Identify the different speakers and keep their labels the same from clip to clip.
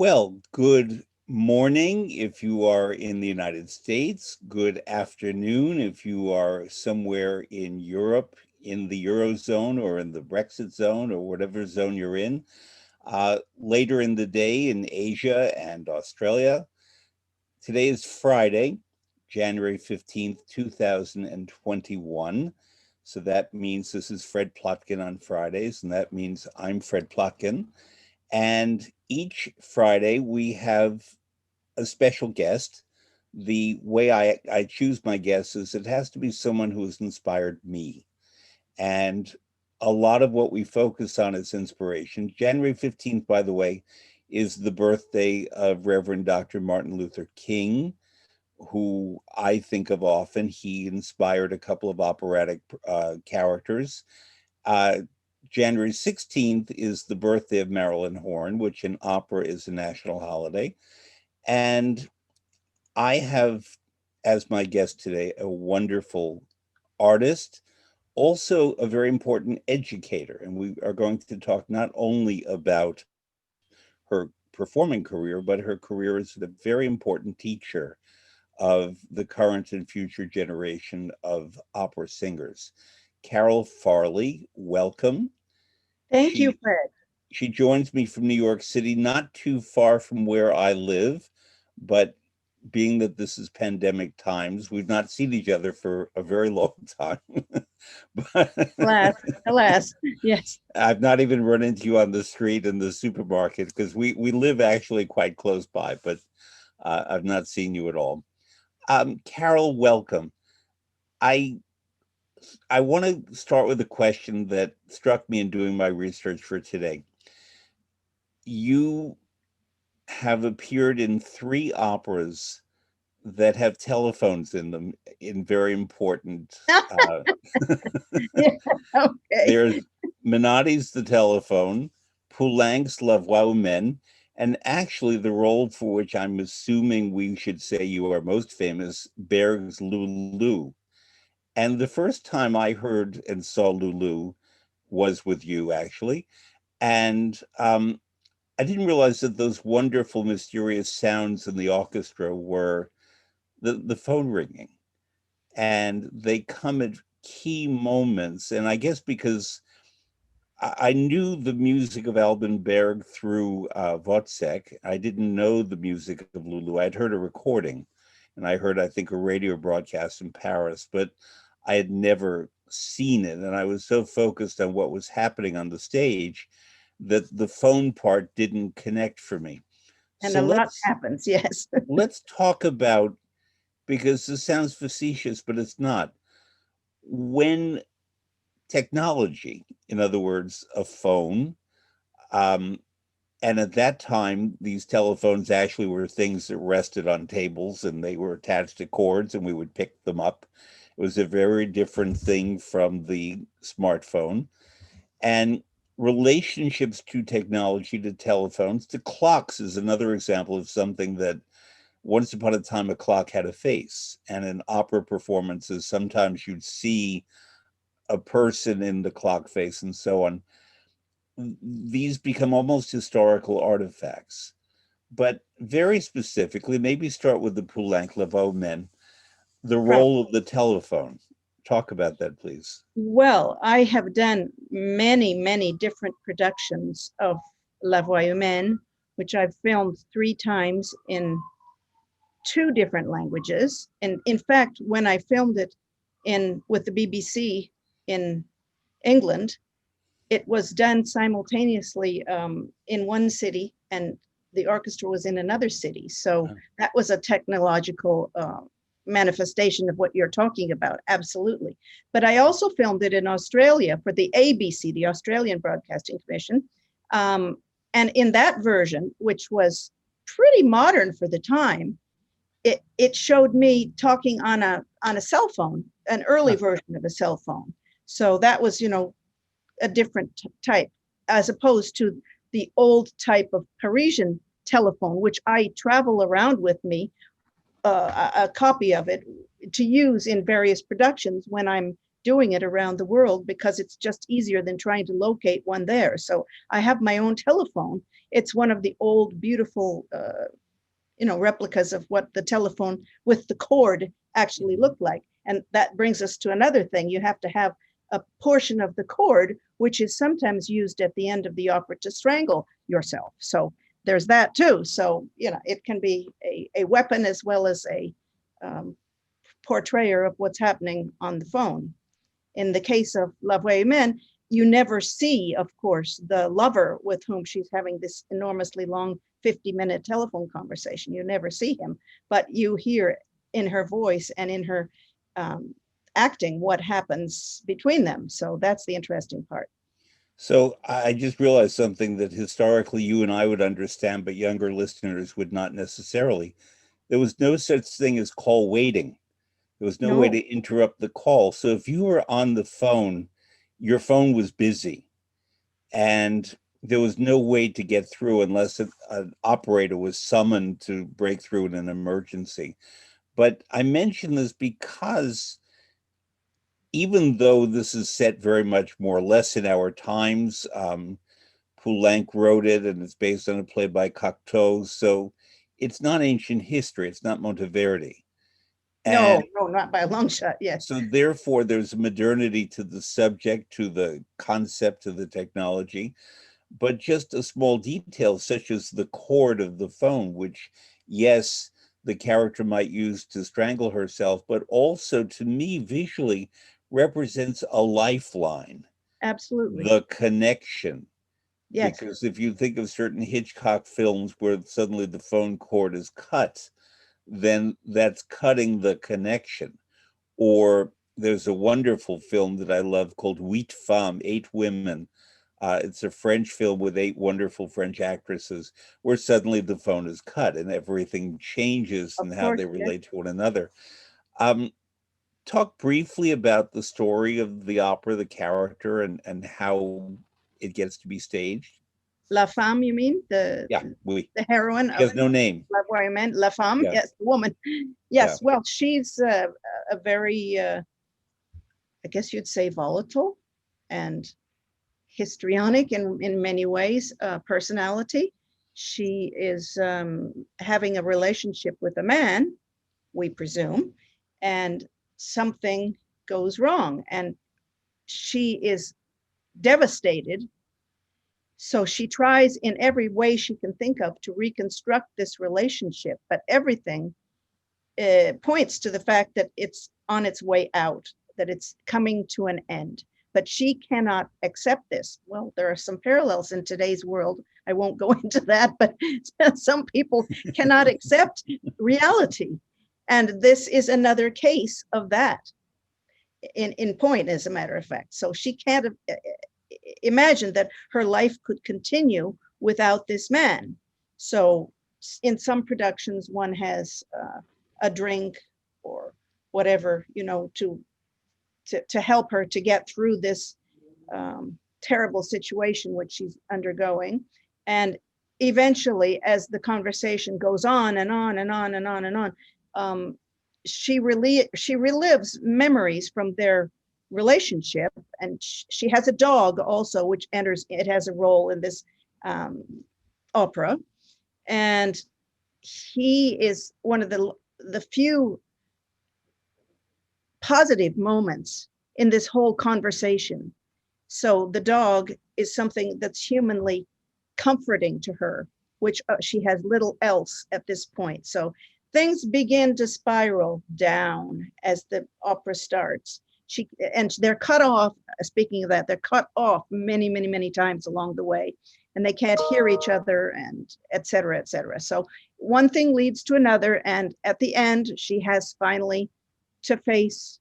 Speaker 1: Well, good morning if you are in the United States. Good afternoon if you are somewhere in Europe, in the Eurozone or in the Brexit zone or whatever zone you're in. Later in the day in Asia and Australia. Today is Friday, January 15th, 2021. So that means this is Fred Plotkin on Fridays, and that means I'm Fred Plotkin. And each Friday we have a special guest. The way I choose my guests is it has to be someone who has inspired me. And a lot of what we focus on is inspiration. January 15th, by the way, is the birthday of Reverend Dr. Martin Luther King, who I think of often. He inspired a couple of operatic characters. Uh, January 16th is the birthday of Marilyn Horne, which in opera is a national holiday. And I have, as my guest today, a wonderful artist, also a very important educator. And we are going to talk not only about her performing career, but her career as a very important teacher of the current and future generation of opera singers. Carole Farley, welcome.
Speaker 2: Thank you,
Speaker 1: She
Speaker 2: Fred.
Speaker 1: she joins me from New York City, not too far from where I live, but being that this is pandemic times, we've not seen each other for a very long time. But
Speaker 2: Alas, alas, yes.
Speaker 1: I've not even run into you on the street in the supermarket because we live actually quite close by, but I've not seen you at all. Carole, welcome. I I want to start with a question that struck me in doing my research for today. You have appeared in three operas that have telephones in them in very important.
Speaker 2: Yeah, okay.
Speaker 1: There's Menotti's The Telephone, Poulenc's La Voix humaine, and actually the role for which I'm assuming we should say you are most famous, Berg's Lulu. And the first time I heard and saw Lulu was with you, actually. And I didn't realize that those wonderful, mysterious sounds in the orchestra were the phone ringing. And they come at key moments. And I guess because I knew the music of Alban Berg through Voix, I didn't know the music of Lulu. I'd heard a recording, and I heard, I think, a radio broadcast in Paris, but I had never seen it. And I was so focused on what was happening on the stage that the phone part didn't connect for me.
Speaker 2: And
Speaker 1: So
Speaker 2: a lot happens, yes.
Speaker 1: let's talk about, because this sounds facetious, but it's not. When technology, in other words, a phone, um, and at that time, these telephones actually were things that rested on tables and they were attached to cords and we would pick them up. It was a very different thing from the smartphone. And relationships to technology, to telephones, to clocks is another example of something that once upon a time a clock had a face. And in opera performances, sometimes you'd see a person in the clock face and so on. These become almost historical artifacts. But very specifically, maybe start with the Poulenc, Le Vaumen, the
Speaker 2: Right.
Speaker 1: role of the telephone. Talk about that, please.
Speaker 2: Well, I have done many, many different productions of La Voix humaine, which I've filmed 3 times in 2 different languages. And in fact, when I filmed it in with the BBC in England, it was done simultaneously in one city and the orchestra was in another city. So that was a technological manifestation of what you're talking about. Absolutely. But I also filmed it in Australia for the ABC, the Australian Broadcasting Commission. And in that version, which was pretty modern for the time, it showed me talking on a cell phone, an early version of a cell phone. So that was, a different type, as opposed to the old type of Parisian telephone, which I travel around with me, a copy of it to use in various productions when I'm doing it around the world because it's just easier than trying to locate one there. So I have my own telephone. It's one of the old, beautiful, replicas of what the telephone with the cord actually looked like. And that brings us to another thing. You have to have a portion of the cord, which is sometimes used at the end of the opera to strangle yourself. So there's that too. So, it can be a weapon as well as a portrayer of what's happening on the phone. In the case of La Voix humaine, you never see, of course, the lover with whom she's having this enormously long 50-minute telephone conversation. You never see him, but you hear in her voice and in her acting what happens between them. So that's the interesting part.
Speaker 1: So I just realized something that historically you and I would understand, but younger listeners would not necessarily. There was no such thing as call waiting. There was no way
Speaker 2: No,
Speaker 1: to interrupt the call. So if you were on the phone, your phone was busy and there was no way to get through unless an operator was summoned to break through in an emergency. But I mention this because even though this is set very much more or less in our times, Poulenc wrote it and it's based on a play by Cocteau, so it's not ancient history, it's not Monteverdi. And
Speaker 2: no, not by a long shot. Yes,
Speaker 1: so therefore there's a modernity to the subject, to the concept, to the technology, but just a small detail such as the cord of the phone, which, yes, the character might use to strangle herself, but also to me visually represents a lifeline,
Speaker 2: absolutely.
Speaker 1: the connection.
Speaker 2: Yes,
Speaker 1: Because if you think of certain Hitchcock films where suddenly the phone cord is cut, then that's cutting the connection. Or there's a wonderful film that I love called Huit Femmes, Eight Women. It's a French film with eight wonderful French actresses where suddenly the phone is cut and everything changes
Speaker 2: of
Speaker 1: in how
Speaker 2: course.
Speaker 1: they
Speaker 2: Yes.
Speaker 1: relate to one another. Um, Talk briefly about the story of the opera, the character, and how it gets to be staged.
Speaker 2: La Femme, you mean?
Speaker 1: Yeah, we.
Speaker 2: The heroine
Speaker 1: She
Speaker 2: of
Speaker 1: has no name.
Speaker 2: La Voix humaine, La Femme,
Speaker 1: Yeah,
Speaker 2: yes, the woman.
Speaker 1: yeah.
Speaker 2: Yes, well, she's a very, I guess you'd say, volatile and histrionic in many ways, personality. She is having a relationship with a man, we presume, and something goes wrong. And she is devastated. So she tries in every way she can think of to reconstruct this relationship, but everything points to the fact that it's on its way out, that it's coming to an end. But she cannot accept this. Well, there are some parallels in today's world. I won't go into that, but some people cannot accept reality. And this is another case of that in point, as a matter of fact. So she can't imagine that her life could continue without this man. So in some productions, one has a drink or whatever, to help her to get through this terrible situation which she's undergoing. And eventually, as the conversation goes on and on and on and on and on, she relives memories from their relationship, and she has a dog also, which enters. It has a role in this opera, and he is one of the few positive moments in this whole conversation. So the dog is something that's humanly comforting to her, which she has little else at this point. So things begin to spiral down as the opera starts. They're cut off. Speaking of that, they're cut off many, many, many times along the way, and they can't hear each other, and et cetera, et cetera. So one thing leads to another, and at the end, she has finally to face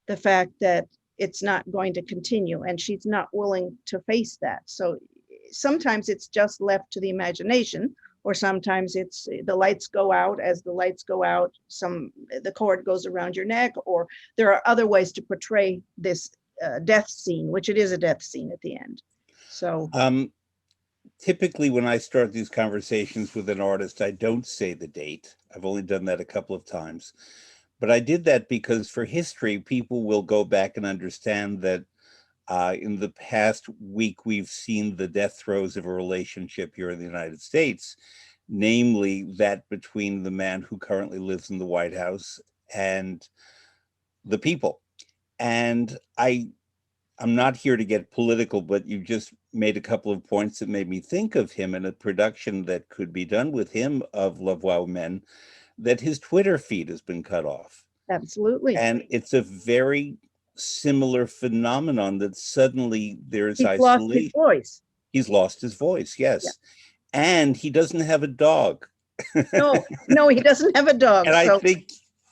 Speaker 2: the fact that it's not going to continue, and she's not willing to face that. So sometimes it's just left to the imagination, or sometimes it's the lights go out. As the lights go out, the cord goes around your neck, or there are other ways to portray this death scene, which it is a death scene at the end. So
Speaker 1: Typically, when I start these conversations with an artist, I don't say the date. I've only done that a couple of times. But I did that because for history, people will go back and understand that in the past week, we've seen the death throes of a relationship here in the United States, namely that between the man who currently lives in the White House and the people. And I'm not here to get political, but you just made a couple of points that made me think of him in a production that could be done with him of La Voix humaine, that his Twitter feed has been cut off.
Speaker 2: Absolutely.
Speaker 1: And it's a very similar phenomenon that suddenly there's
Speaker 2: He's lost his
Speaker 1: isolation.
Speaker 2: voice.
Speaker 1: He's lost his voice,
Speaker 2: Yeah.
Speaker 1: yes. And he doesn't have a dog.
Speaker 2: No, he doesn't have a dog.
Speaker 1: And
Speaker 2: So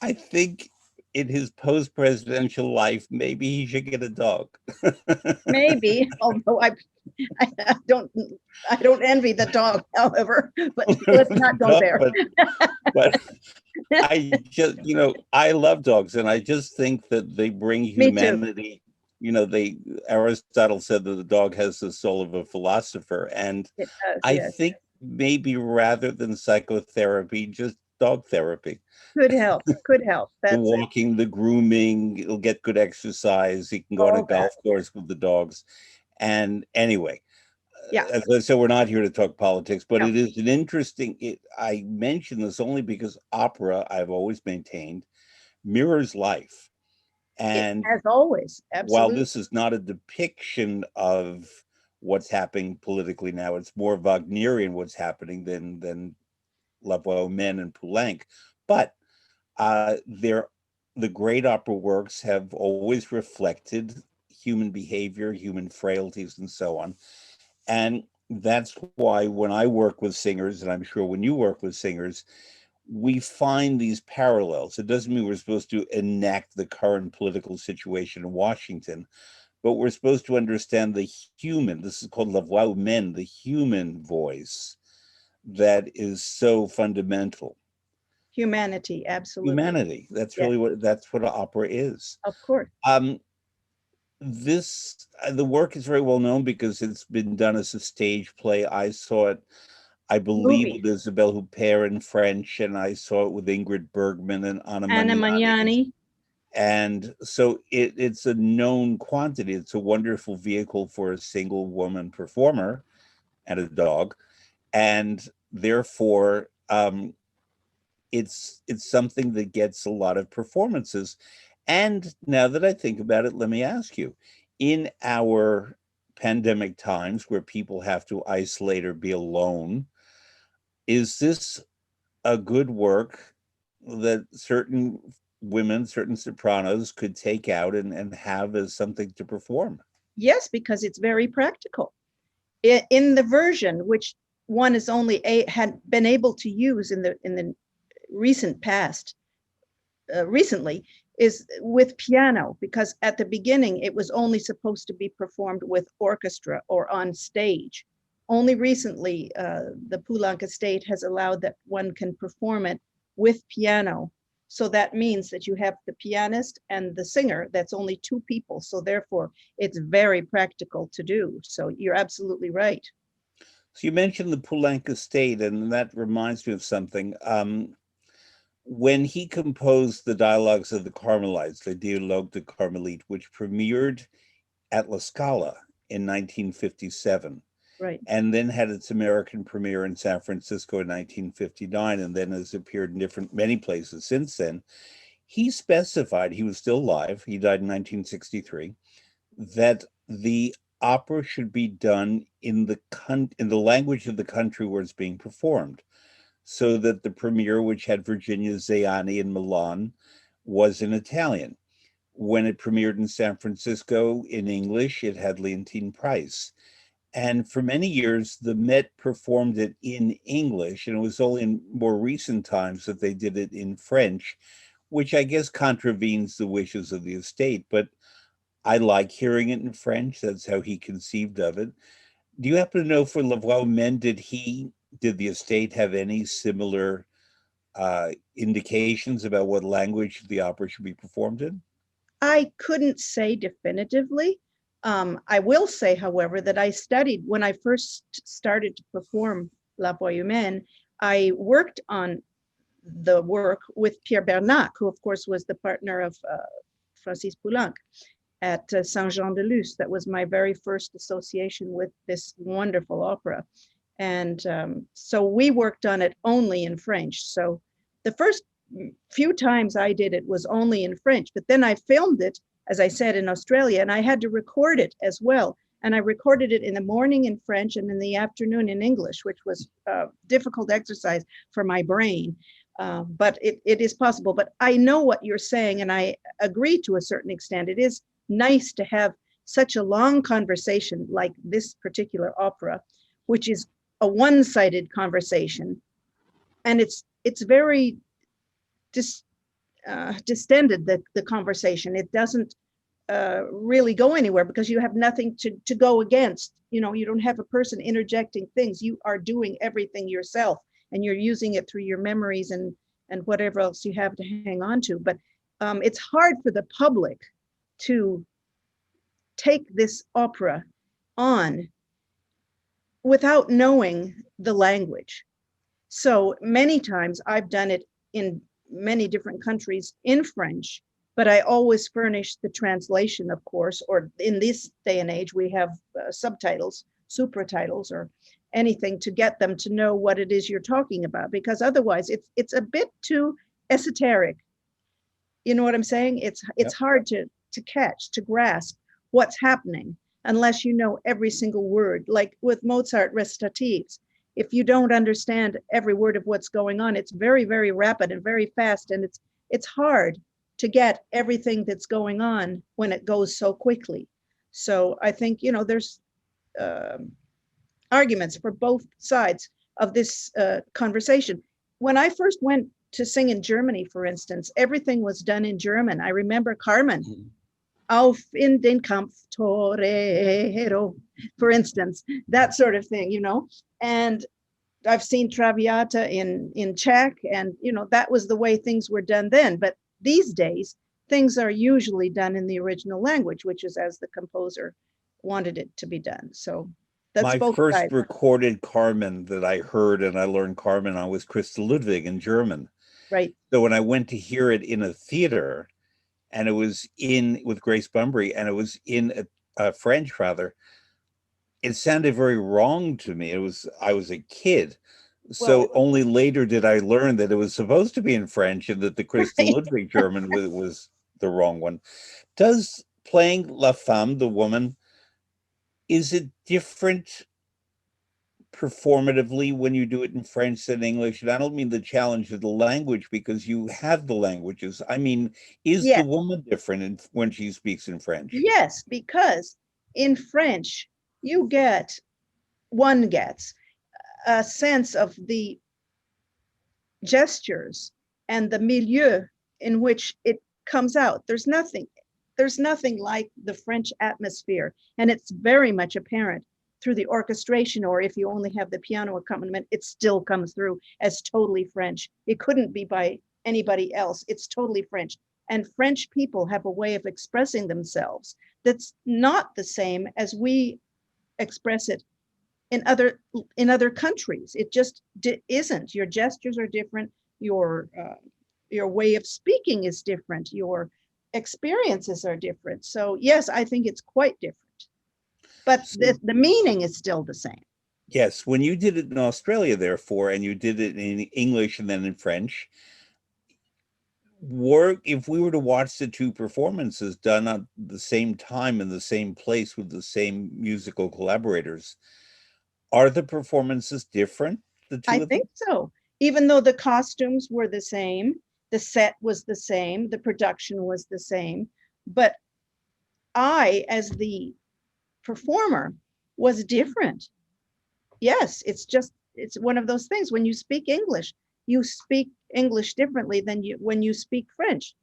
Speaker 1: I think in his post-presidential life, maybe he should get a dog.
Speaker 2: maybe, although I don't envy the dog, however, but let's not go
Speaker 1: No,
Speaker 2: there.
Speaker 1: but I just, I love dogs, and I just think that they bring
Speaker 2: Me too.
Speaker 1: humanity. Aristotle said that the dog has the soul of a philosopher, and
Speaker 2: It does,
Speaker 1: I
Speaker 2: yes.
Speaker 1: think maybe rather than psychotherapy, just dog therapy.
Speaker 2: Could help.
Speaker 1: The
Speaker 2: That's it.
Speaker 1: walking, the grooming, he'll get good exercise. He can go on a
Speaker 2: All that.
Speaker 1: golf course with the dogs. And anyway,
Speaker 2: Yeah.
Speaker 1: as I said, we're not here to talk politics, but
Speaker 2: No.
Speaker 1: it is an interesting, I mention this only because opera, I've always maintained, mirrors life. And
Speaker 2: As always,
Speaker 1: while
Speaker 2: absolutely.
Speaker 1: this is not a depiction of what's happening politically now, it's more Wagnerian what's happening than La Voix humaine and Poulenc. But the great opera works have always reflected human behavior, human frailties, and so on. And that's why when I work with singers, and I'm sure when you work with singers, we find these parallels. It doesn't mean we're supposed to enact the current political situation in Washington, but we're supposed to understand the human, this is called la voix humaine, the human voice that is so fundamental.
Speaker 2: Humanity, absolutely.
Speaker 1: Humanity. That's
Speaker 2: Yeah,
Speaker 1: really that's what opera is.
Speaker 2: of course.
Speaker 1: Um, the work is very well known because it's been done as a stage play. I saw it, I believe,
Speaker 2: Movies.
Speaker 1: with Isabelle Huppert in French, and I saw it with Ingrid Bergman and Anna
Speaker 2: Anna
Speaker 1: Magnani.
Speaker 2: Magnani.
Speaker 1: And so it's a known quantity. It's a wonderful vehicle for a single woman performer and a dog, and therefore it's something that gets a lot of performances. And now that I think about it, let me ask you, in our pandemic times where people have to isolate or be alone, is this a good work that certain women, certain sopranos could take out and have as something to perform?
Speaker 2: Yes, because it's very practical. In the version which one is only had been able to use in the recent past, recently, is with piano, because at the beginning it was only supposed to be performed with orchestra or on stage. Only recently, the Poulenc estate has allowed that one can perform it with piano. So that means that you have the pianist and the singer. That's only two people. So therefore, it's very practical to do. So you're absolutely right.
Speaker 1: So you mentioned the Poulenc estate, and that reminds me of something. When he composed the dialogues of the Carmelites, the Dialogue de Carmelite, which premiered at La Scala in 1957,
Speaker 2: Right.
Speaker 1: and then had its American premiere in San Francisco in 1959, and then has appeared in many places since then, he specified, he was still alive, he died in 1963, that the opera should be done in the language of the country where it's being performed, so that the premiere, which had Virginia Zayani in Milan, was in Italian. When it premiered in San Francisco in English, it had Leontine Price. And for many years, the Met performed it in English, and it was only in more recent times that they did it in French, which I guess contravenes the wishes of the estate. But I like hearing it in French. That's how he conceived of it. Do you happen to know for La Voix humaine, did the estate have any similar indications about what language the opera should be performed in?
Speaker 2: I couldn't say definitively. I will say, however, that I studied when I first started to perform La Voix humaine. I worked on the work with Pierre Bernac, who of course was the partner of Francis Poulenc at Saint-Jean-de-Luz. That was my very first association with this wonderful opera. And so we worked on it only in French. So the first few times I did it was only in French, but then I filmed it, as I said, in Australia, and I had to record it as well. And I recorded it in the morning in French and in the afternoon in English, which was a difficult exercise for my brain. But it is possible. But I know what you're saying, and I agree to a certain extent. It is nice to have such a long conversation like this particular opera, which is a one-sided conversation. And it's very distended, the conversation. It doesn't really go anywhere because you have nothing to go against. You know, you don't have a person interjecting things. You are doing everything yourself, and you're using it through your memories and whatever else you have to hang on to. But it's hard for the public to take this opera on without knowing the language. So many times I've done it in many different countries in French, but I always furnish the translation, of course, or in this day and age, we have subtitles, supratitles, or anything to get them to know what it is you're talking about, because otherwise it's a bit too esoteric. You know what I'm saying? It's hard to catch, to grasp what's happening unless you know every single word. Like with Mozart recitatives, if you don't understand every word of what's going on, it's very, very rapid and very fast, and it's hard to get everything that's going on when it goes so quickly. So I think, you know, there's arguments for both sides of this conversation. When I first went to sing in Germany, for instance, everything was done in German. I remember Carmen, auf in den Kampf Torero, for instance, that sort of thing, you know. And I've seen Traviata in Czech, and, you know, that was the way things were done then. But these days, things are usually done in the original language, which is as the composer wanted it to be done. So that's
Speaker 1: my
Speaker 2: both
Speaker 1: first
Speaker 2: sides.
Speaker 1: recorded Carmen that I heard and I learned Carmen on was Christa Ludwig in German.
Speaker 2: Right.
Speaker 1: So when I went to hear it in a theater, and it was in with Grace Bumbry, and it was in French rather, it sounded very wrong to me. I was a kid. So
Speaker 2: Well,
Speaker 1: only later did I learn that it was supposed to be in French and that the Christa
Speaker 2: right.
Speaker 1: Ludwig German was the wrong one. Does playing La Femme, the woman, is it different performatively when you do it in French than English? And I don't mean the challenge of the language, because you have the languages. I mean, is the
Speaker 2: Yes,
Speaker 1: woman different when she speaks in French?
Speaker 2: yes, because in French, one gets a sense of the gestures and the milieu in which it comes out. There's nothing like the French atmosphere, and it's very much apparent through the orchestration, or if you only have the piano accompaniment, it still comes through as totally French. It couldn't be by anybody else. It's totally French. And French people have a way of expressing themselves that's not the same as we express it in other countries. It just isn't. Your gestures are different. Your way of speaking is different. Your experiences are different. So yes, I think it's quite different. But
Speaker 1: So,
Speaker 2: the meaning is still the same.
Speaker 1: yes, when you did it in Australia, therefore, and you did it in English and then in French, if we were to watch the two performances done at the same time in the same place with the same musical collaborators, are the performances different, the
Speaker 2: I
Speaker 1: two of them?
Speaker 2: think so. Even though the costumes were the same, the set was the same, the production was the same, but I, as the performer, was different. Yes, it's one of those things. When you speak English differently than when you speak French.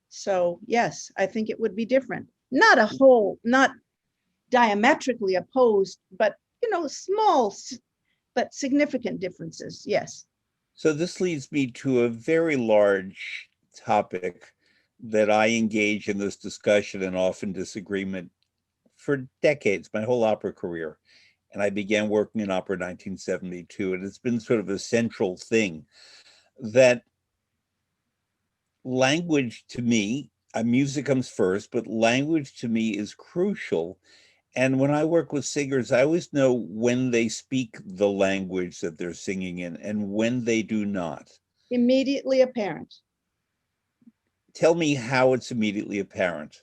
Speaker 2: So yes, I think it would be different. Not diametrically opposed, but, you know, small but significant differences. Yes.
Speaker 1: So this leads me to a very large topic that I engage in this discussion and often disagreement for decades, my whole opera career. And I began working in opera in 1972, and it's been sort of a central thing that language to me, music comes first, but language to me is crucial. And when I work with singers, I always know when they speak the language that they're singing in and when they do not.
Speaker 2: Immediately apparent.
Speaker 1: Tell me how it's immediately apparent.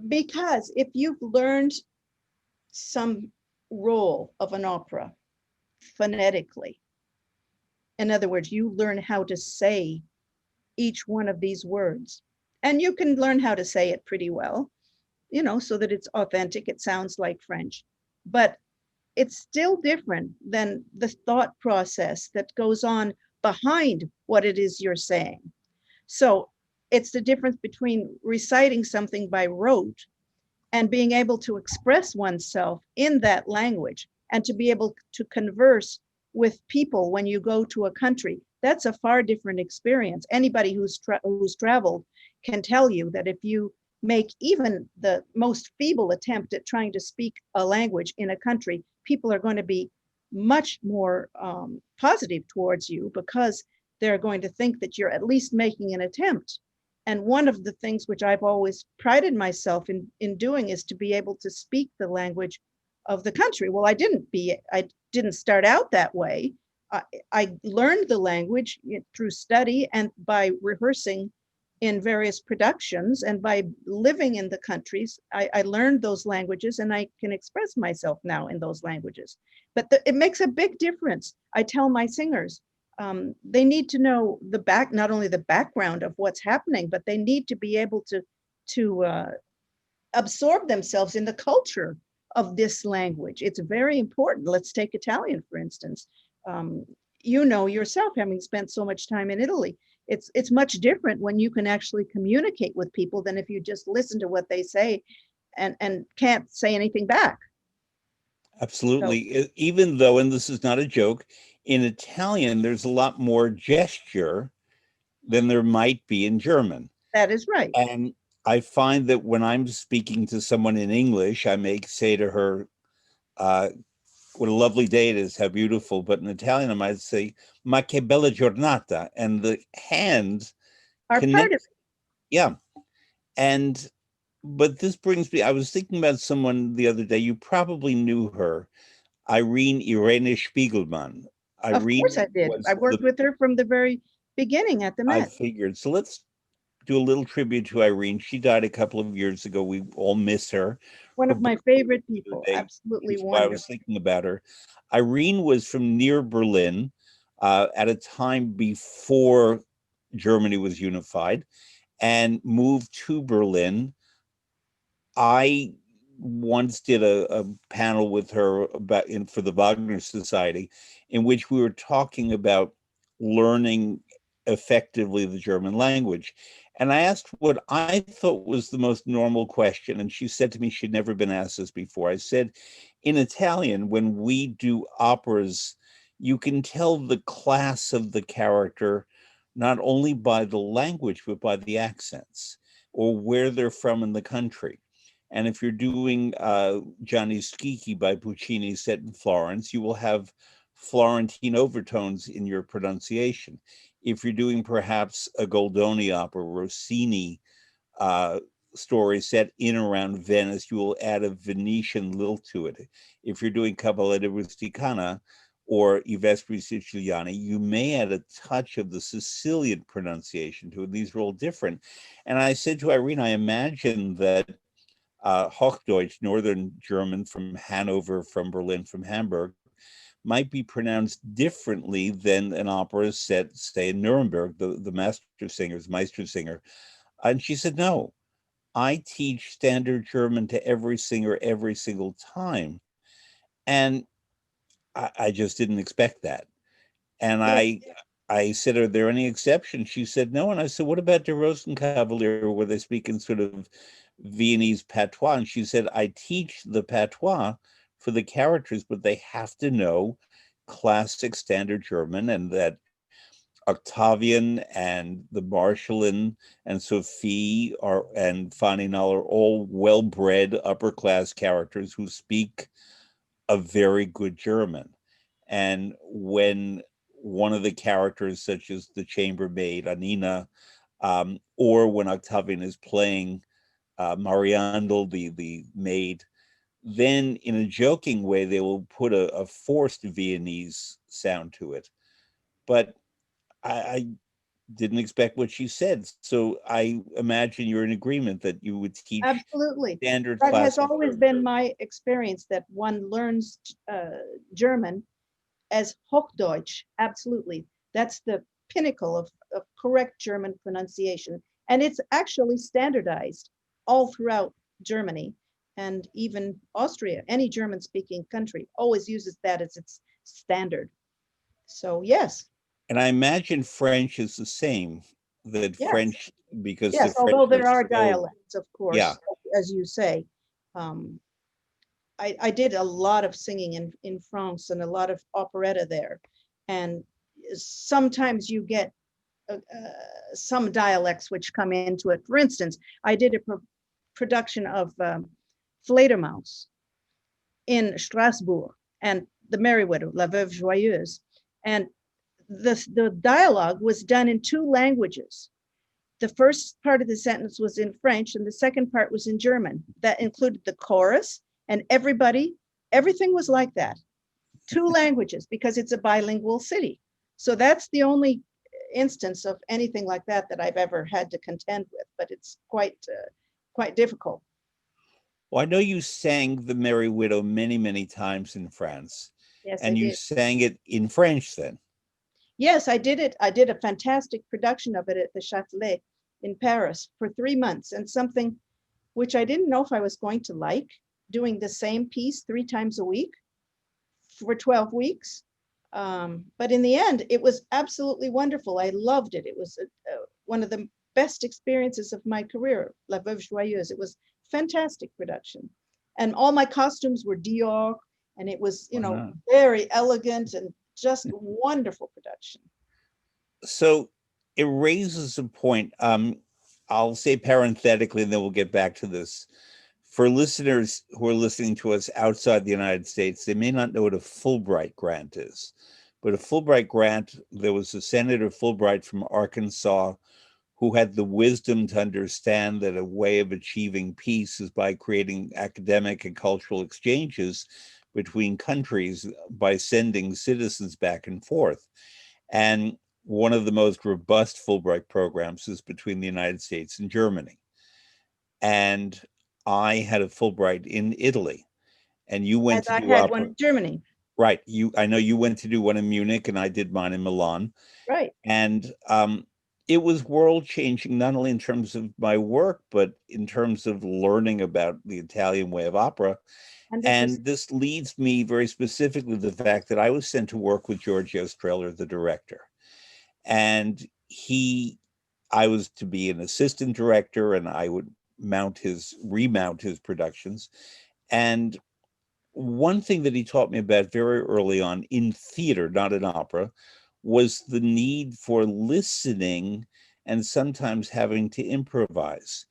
Speaker 2: Because if you've learned some role of an opera phonetically, in other words, you learn how to say each one of these words, and you can learn how to say it pretty well, so that it's authentic, it sounds like French, but it's still different than the thought process that goes on behind what it is you're saying. So it's the difference between reciting something by rote and being able to express oneself in that language and to be able to converse with people when you go to a country. That's a far different experience. Anybody who's traveled can tell you that if you make even the most feeble attempt at trying to speak a language in a country, people are going to be much more positive towards you because they're going to think that you're at least making an attempt. And one of the things which I've always prided myself in doing is to be able to speak the language of the country. Well, I didn't start out that way. I learned the language through study and by rehearsing in various productions, and by living in the countries, I learned those languages and I can express myself now in those languages. But it makes a big difference. I tell my singers, they need to know not only the background of what's happening, but they need to be able to absorb themselves in the culture of this language. It's very important. Let's take Italian, for instance. You know yourself, having spent so much time in Italy, it's much different when you can actually communicate with people than if you just listen to what they say and can't say anything back. So
Speaker 1: Absolutely. Even though, and this is not a joke, in Italian, there's a lot more gesture than there might be in German.
Speaker 2: that is right.
Speaker 1: And I find that when I'm speaking to someone in English, I may say to her, uh, what a lovely day it is, how beautiful. But in Italian, I might say, ma che bella giornata. And the hands
Speaker 2: Are part
Speaker 1: connect.
Speaker 2: of
Speaker 1: Yeah. And, but this brings me, I was thinking about someone the other day. You probably knew her, Irene Spiegelman.
Speaker 2: it. Of course I
Speaker 1: Irene
Speaker 2: did. I
Speaker 1: was
Speaker 2: worked with her from the very beginning at the
Speaker 1: I
Speaker 2: Met.
Speaker 1: figured. So let's do a little tribute to Irene. She died a couple of years ago. We all miss her.
Speaker 2: One
Speaker 1: Her
Speaker 2: of my
Speaker 1: birthday was
Speaker 2: favorite
Speaker 1: the other
Speaker 2: people.
Speaker 1: day,
Speaker 2: Absolutely
Speaker 1: which is why I was
Speaker 2: wonderful.
Speaker 1: thinking about her. Irene was from near Berlin at a time before Germany was unified and moved to Berlin. I once did a panel with her for the Wagner Society, in which we were talking about learning effectively the German language. And I asked what I thought was the most normal question. And she said to me she'd never been asked this before. I said, in Italian, when we do operas, you can tell the class of the character not only by the language, but by the accents or where they're from in the country. And if you're doing Gianni Schicchi by Puccini set in Florence, you will have Florentine overtones in your pronunciation. If you're doing perhaps a Goldoni opera, Rossini uh, story set in around Venice, you will add a Venetian lilt to it. If you're doing Caballetti Rusticana or I Vespri Siciliani, you may add a touch of the Sicilian pronunciation to it. These are all different. And I said to Irene, I imagine that Hochdeutsch, Northern German from Hanover, from Berlin, from Hamburg, might be pronounced differently than an opera set, say, in Nuremberg, the master singers, Meistersinger. And she said, no, I teach standard German to every singer every single time. And I just didn't expect that. And
Speaker 2: Well,
Speaker 1: I said, are there any exceptions? She said, no. And I said, what about the Rosenkavalier, where they speak in sort of Viennese patois? And she said, I teach the patois for the characters, but they have to know classic standard German, and that Octavian and the Marschallin and Sophie and Faninal are all well-bred upper class characters who speak a very good German. And when one of the characters, such as the chambermaid, Anina, or when Octavian is playing Mariandel, the maid, then in a joking way, they will put a forced Viennese sound to it. But I didn't expect what she said. So I imagine you're in agreement that you would teach
Speaker 2: Absolutely.
Speaker 1: standard
Speaker 2: That has
Speaker 1: classical
Speaker 2: always
Speaker 1: German.
Speaker 2: been my experience, that one learns German as Hochdeutsch. Absolutely. That's the pinnacle of correct German pronunciation. And it's actually standardized all throughout Germany and even Austria. Any German speaking country always uses that as its standard. So yes,
Speaker 1: And I imagine French is the same, that
Speaker 2: yes,
Speaker 1: French, because the
Speaker 2: yes.
Speaker 1: French
Speaker 2: Although
Speaker 1: are
Speaker 2: there are
Speaker 1: so,
Speaker 2: dialects, of
Speaker 1: yeah.
Speaker 2: course, as you say. Um, I did a lot of singing in France and a lot of operetta there. And sometimes you get some dialects which come into it. For instance, I did a production of Fledermaus in Strasbourg and The Merry Widow, La Veuve Joyeuse. And the dialogue was done in two languages. The first part of the sentence was in French and the second part was in German. That included the chorus and everything was like that. Two languages, because it's a bilingual city. So that's the only instance of anything like that that I've ever had to contend with, but it's quite difficult.
Speaker 1: Well, I know you sang The Merry Widow many, many times in France,
Speaker 2: Yes, I
Speaker 1: and you
Speaker 2: did.
Speaker 1: sang it in French then.
Speaker 2: Yes, I did it. I did a fantastic production of it at the Châtelet in Paris for 3 months, and something which I didn't know if I was going to like, doing the same piece 3 times a week for 12 weeks. But in the end, it was absolutely wonderful. I loved it. It was one of the best experiences of my career, La Veuve Joyeuse. It was fantastic production. And all my costumes were Dior, and it was,
Speaker 1: Wow.
Speaker 2: very elegant and just wonderful production.
Speaker 1: So it raises a point. I'll say parenthetically, and then we'll get back to this. For listeners who are listening to us outside the United States, they may not know what a Fulbright grant is. But a Fulbright grant, there was a Senator Fulbright from Arkansas who had the wisdom to understand that a way of achieving peace is by creating academic and cultural exchanges between countries by sending citizens back and forth. And one of the most robust Fulbright programs is between the United States and Germany. And I had a Fulbright in Italy, and you went
Speaker 2: As
Speaker 1: to
Speaker 2: I
Speaker 1: do
Speaker 2: had one
Speaker 1: opera.
Speaker 2: in Germany.
Speaker 1: Right. I know you went to do one in Munich, and I did mine in Milan.
Speaker 2: Right.
Speaker 1: And it was world changing, not only in terms of my work, but in terms of learning about the Italian way of opera.
Speaker 2: 100%.
Speaker 1: And this leads me very specifically to the fact that I was sent to work with Giorgio Strehler, the director. And I was to be an assistant director, and I would remount his productions. And one thing that he taught me about very early on in theater, not in opera, was the need for listening and sometimes having to improvise.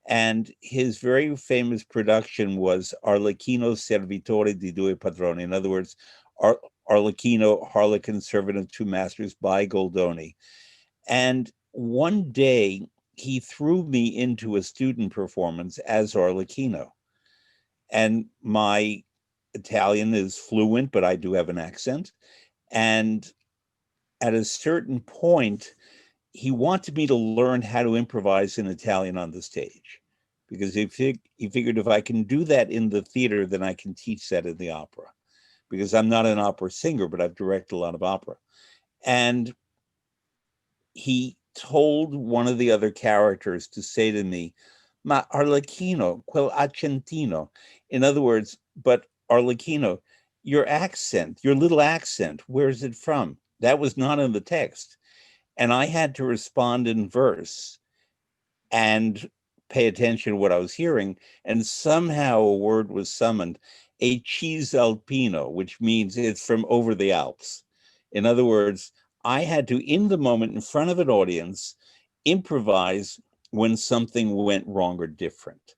Speaker 1: And his very famous production was Arlecchino Servitore di Due Padroni. In other words, Arlecchino, Harlequin, Servant of Two Masters by Goldoni. And one day he threw me into a student performance as Arlecchino. And my Italian is fluent, but I do have an accent. And at a certain point, he wanted me to learn how to improvise in Italian on the stage, because he figured if I can do that in the theater, then I can teach that in the opera, because I'm not an opera singer, but I've directed a lot of opera. And he told one of the other characters to say to me, "Ma Arlecchino, quel accentino." In other words, but Arlecchino, your accent, your little accent, where's it from? That was not in the text. And I had to respond in verse and pay attention to what I was hearing. And somehow a word was summoned, a cheese alpino, which means it's from over the Alps. In other words, I had to, in the moment, in front of an audience, improvise when something went wrong or different.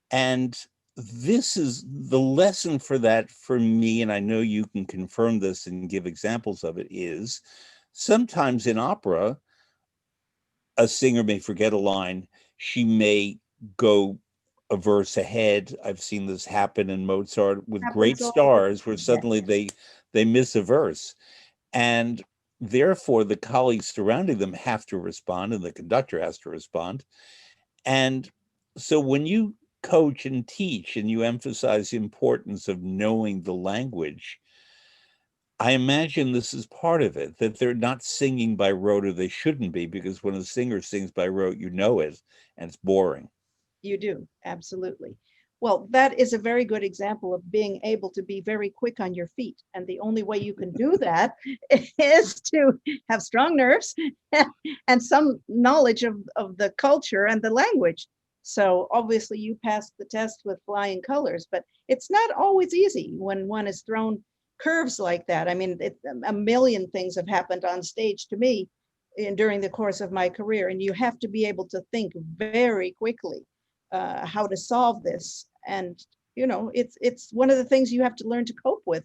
Speaker 1: And this is the lesson for that for me, and I know you can confirm this and give examples of it, is sometimes in opera, a singer may forget a line. She may go a verse ahead. I've seen this happen in Mozart with great
Speaker 2: Happens all the
Speaker 1: stars where
Speaker 2: time. Yes.
Speaker 1: suddenly they miss a verse. And therefore the colleagues surrounding them have to respond and the conductor has to respond. And so when you coach and teach and you emphasize the importance of knowing the language, I imagine this is part of it, that they're not singing by rote, or they shouldn't be, because when a singer sings by rote, you know it, and it's boring.
Speaker 2: You do, absolutely. Well, that is a very good example of being able to be very quick on your feet. And the only way you can do that is to have strong nerves and some knowledge of the culture and the language. So obviously you passed the test with flying colors, but it's not always easy when one is thrown curves like that. I mean, a million things have happened on stage to me during the course of my career, and you have to be able to think very quickly how to solve this. And it's one of the things you have to learn to cope with,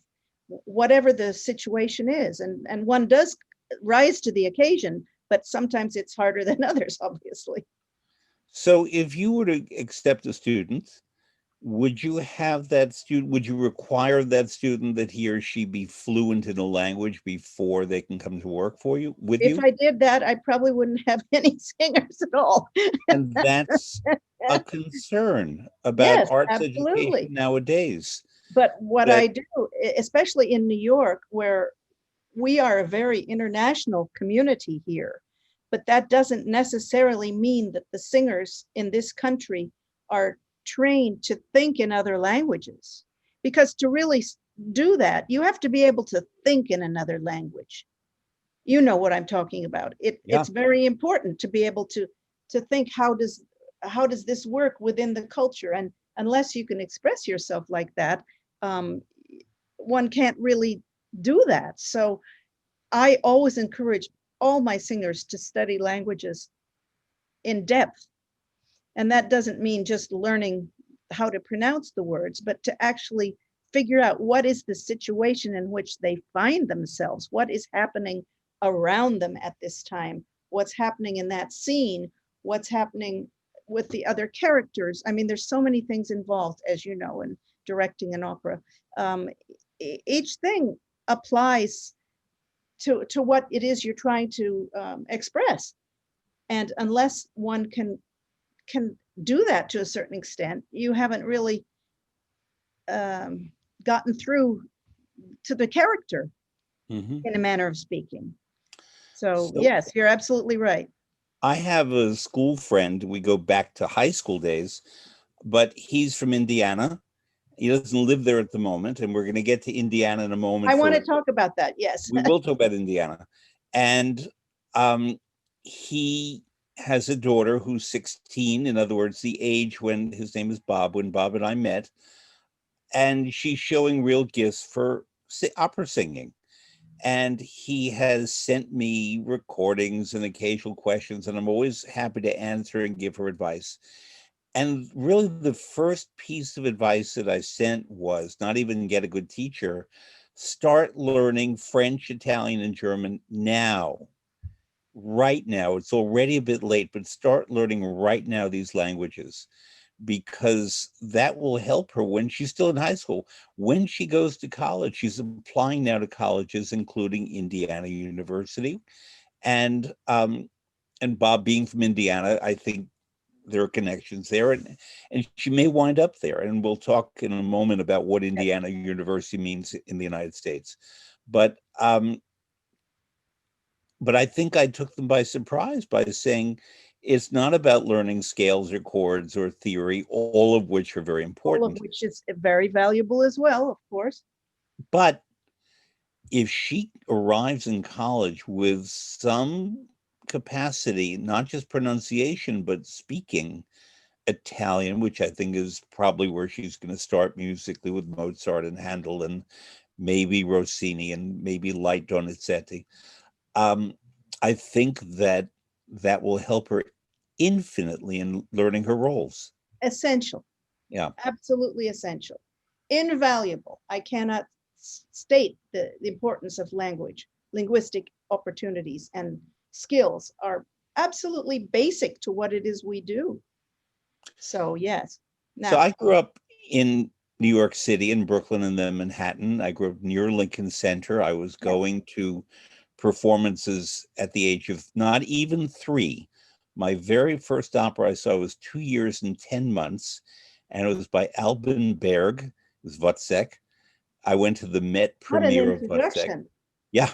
Speaker 2: whatever the situation is. And one does rise to the occasion, but sometimes it's harder than others, obviously.
Speaker 1: So if you were to accept a student, would you have that student, would you require that student that he or she be fluent in a language before they can come to work for you, with
Speaker 2: If
Speaker 1: you?
Speaker 2: I did that, I probably wouldn't have any singers at all.
Speaker 1: And that's a concern about
Speaker 2: Yes,
Speaker 1: arts education
Speaker 2: absolutely.
Speaker 1: nowadays.
Speaker 2: But what
Speaker 1: That
Speaker 2: I do, especially in New York, where we are a very international community here, but that doesn't necessarily mean that the singers in this country are trained to think in other languages. Because to really do that, you have to be able to think in another language. You know what I'm talking about.
Speaker 1: yeah.
Speaker 2: It's very important to be able to think, how does this work within the culture? And unless you can express yourself like that, um, one can't really do that. So I always encourage all my singers to study languages in depth. And that doesn't mean just learning how to pronounce the words, but to actually figure out what is the situation in which they find themselves, what is happening around them at this time, what's happening in that scene, what's happening with the other characters. I mean, there's so many things involved, as you know, in directing an opera. Um, each thing applies to what it is you're trying to express. And unless one can do that to a certain extent, you haven't really um, gotten through to the character
Speaker 1: Hmm.
Speaker 2: in a manner of speaking. So
Speaker 1: So
Speaker 2: yes, you're absolutely right.
Speaker 1: I have a school friend, we go back to high school days, but he's from Indiana. He doesn't live there at the moment, and we're going to get to Indiana in a moment
Speaker 2: I want
Speaker 1: for
Speaker 2: to talk about that. Yes.
Speaker 1: we will talk about Indiana. And um, he has a daughter who's 16, in other words, the age when his name is Bob, when Bob and I met, and she's showing real gifts for opera singing. And he has sent me recordings and occasional questions, and I'm always happy to answer and give her advice. And really, the first piece of advice that I sent was not even get a good teacher, start learning French, Italian, and German now, right now. It's already a bit late, but start learning right now these languages, because that will help her when she's still in high school. When she goes to college, she's applying now to colleges, including Indiana University. And Bob being from Indiana, I think there are connections there, and she may wind up there. And we'll talk in a moment about what Indiana University means in the United States. But but I think I took them by surprise by saying it's not about learning scales or chords or theory, all of which are very
Speaker 2: All of
Speaker 1: important.
Speaker 2: which is very valuable as well, of course.
Speaker 1: But if she arrives in college with some capacity, not just pronunciation, but speaking Italian, which I think is probably where she's going to start musically with Mozart and Handel and maybe Rossini and maybe light Donizetti. Um, I think that that will help her infinitely in learning her roles.
Speaker 2: Essential.
Speaker 1: Yeah.
Speaker 2: Absolutely essential, invaluable. I cannot state the importance of language. Linguistic opportunities and skills are absolutely basic to what it is we do. So yes.
Speaker 1: So
Speaker 2: Now,
Speaker 1: I grew up in New York City, in Brooklyn, and then Manhattan. I grew up near Lincoln Center. I was
Speaker 2: yes.
Speaker 1: going to performances at the age of not even 3. My very first opera I saw was 2 years and 10 months, and it was by Alban Berg. It was Voix. I went to the Met
Speaker 2: What an
Speaker 1: premiere of Voix.
Speaker 2: introduction.
Speaker 1: Yeah.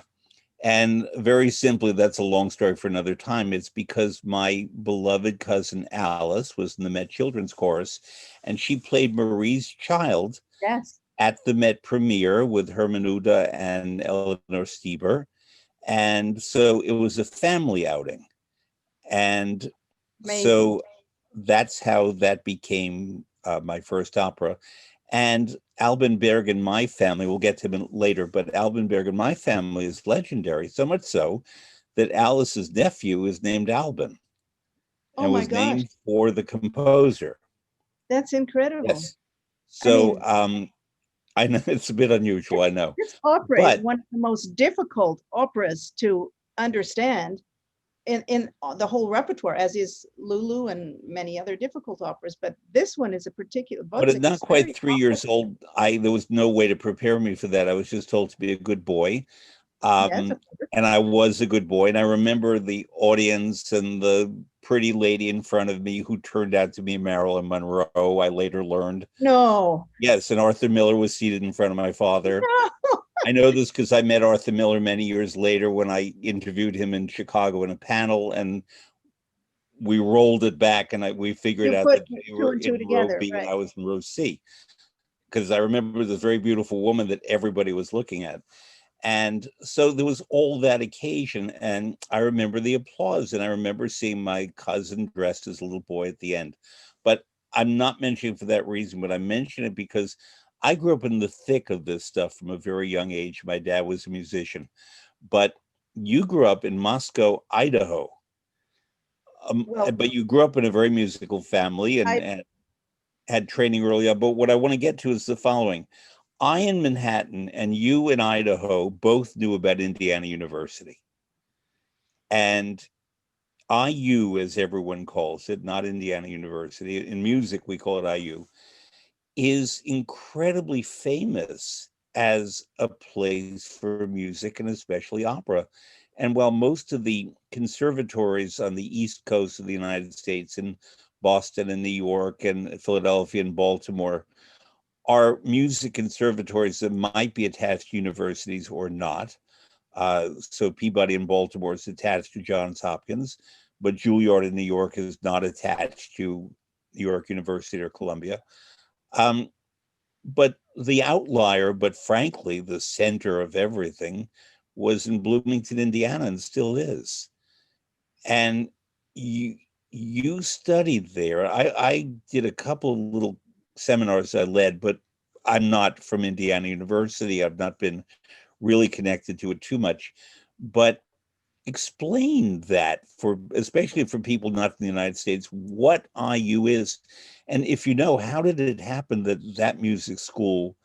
Speaker 1: And very simply, that's a long story for another time. It's because my beloved cousin Alice was in the Met Children's Chorus, and she played Marie's Child
Speaker 2: Yes.
Speaker 1: at the Met premiere with Herman Uda and Eleanor Stieber. And so it was a family outing. And
Speaker 2: Amazing.
Speaker 1: so that's how that became my first opera. And Alban Berg in my family, we'll get to him later, but Alban Berg in my family is legendary, so much so that Alice's nephew is named Alban
Speaker 2: Oh
Speaker 1: and
Speaker 2: my
Speaker 1: was
Speaker 2: gosh,
Speaker 1: named for the composer.
Speaker 2: that's incredible.
Speaker 1: Yes.
Speaker 2: I
Speaker 1: So
Speaker 2: mean,
Speaker 1: I know it's a bit unusual, I know,
Speaker 2: this opera is
Speaker 1: but
Speaker 2: one of the most difficult operas to understand in the whole repertoire, as is Lulu and many other difficult operas. But this one is a particular,
Speaker 1: at
Speaker 2: Bodzic
Speaker 1: not
Speaker 2: is
Speaker 1: quite
Speaker 2: very
Speaker 1: 3 years
Speaker 2: complex.
Speaker 1: old, I there was no way to prepare me for that. I was just told to be a good boy.
Speaker 2: Yes,
Speaker 1: Um,
Speaker 2: of course.
Speaker 1: and I was a good boy. And I remember the audience and the pretty lady in front of me who turned out to be Marilyn Monroe, I later learned.
Speaker 2: No,
Speaker 1: Yes, and Arthur Miller was seated in front of my father.
Speaker 2: no.
Speaker 1: I know this because I met Arthur Miller many years later when I interviewed him in Chicago in a panel, and we rolled it back and we figured
Speaker 2: You
Speaker 1: out
Speaker 2: put
Speaker 1: that they
Speaker 2: two
Speaker 1: were
Speaker 2: and two
Speaker 1: in row
Speaker 2: together,
Speaker 1: B and
Speaker 2: right?
Speaker 1: I was in row C. Because I remember this very beautiful woman that everybody was looking at. And so there was all that occasion. And I remember the applause. And I remember seeing my cousin dressed as a little boy at the end. But I'm not mentioning it for that reason, but I mention it because I grew up in the thick of this stuff from a very young age. My dad was a musician. But you grew up in Moscow, Idaho.
Speaker 2: Well,
Speaker 1: But you grew up in a very musical family
Speaker 2: I
Speaker 1: and had training early on. But what I want to get to is the following. I in Manhattan and you in Idaho both knew about Indiana University. And IU, as everyone calls it, not Indiana University, in music we call it IU, is incredibly famous as a place for music and especially opera. And while most of the conservatories on the East Coast of the United States, in Boston and New York and Philadelphia and Baltimore, are music conservatories that might be attached to universities or not. So Peabody in Baltimore is attached to Johns Hopkins, but Juilliard in New York is not attached to New York University or Columbia. Um, but the outlier, but frankly, the center of everything was in Bloomington, Indiana, and still is. And you studied there. I did a couple of little seminars I led, but I'm not from Indiana University. I've not been really connected to it too much. But explain that for especially for people not in the United States, what IU is. And if you know, how did it happen that that music school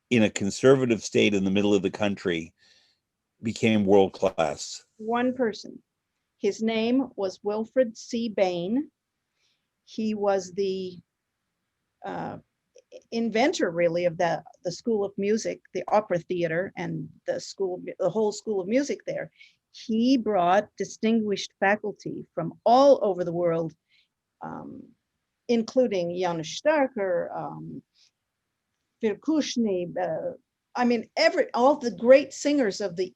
Speaker 1: in a conservative state in the middle of the country became world class?
Speaker 2: one person. His name was Wilfred C. Bain. He was the uh, inventor, really, of the School of Music, the Opera Theater, and the whole School of Music there. He brought distinguished faculty from all over the world, um, including Janusz Starker, Virkushny, I mean, all the great singers of the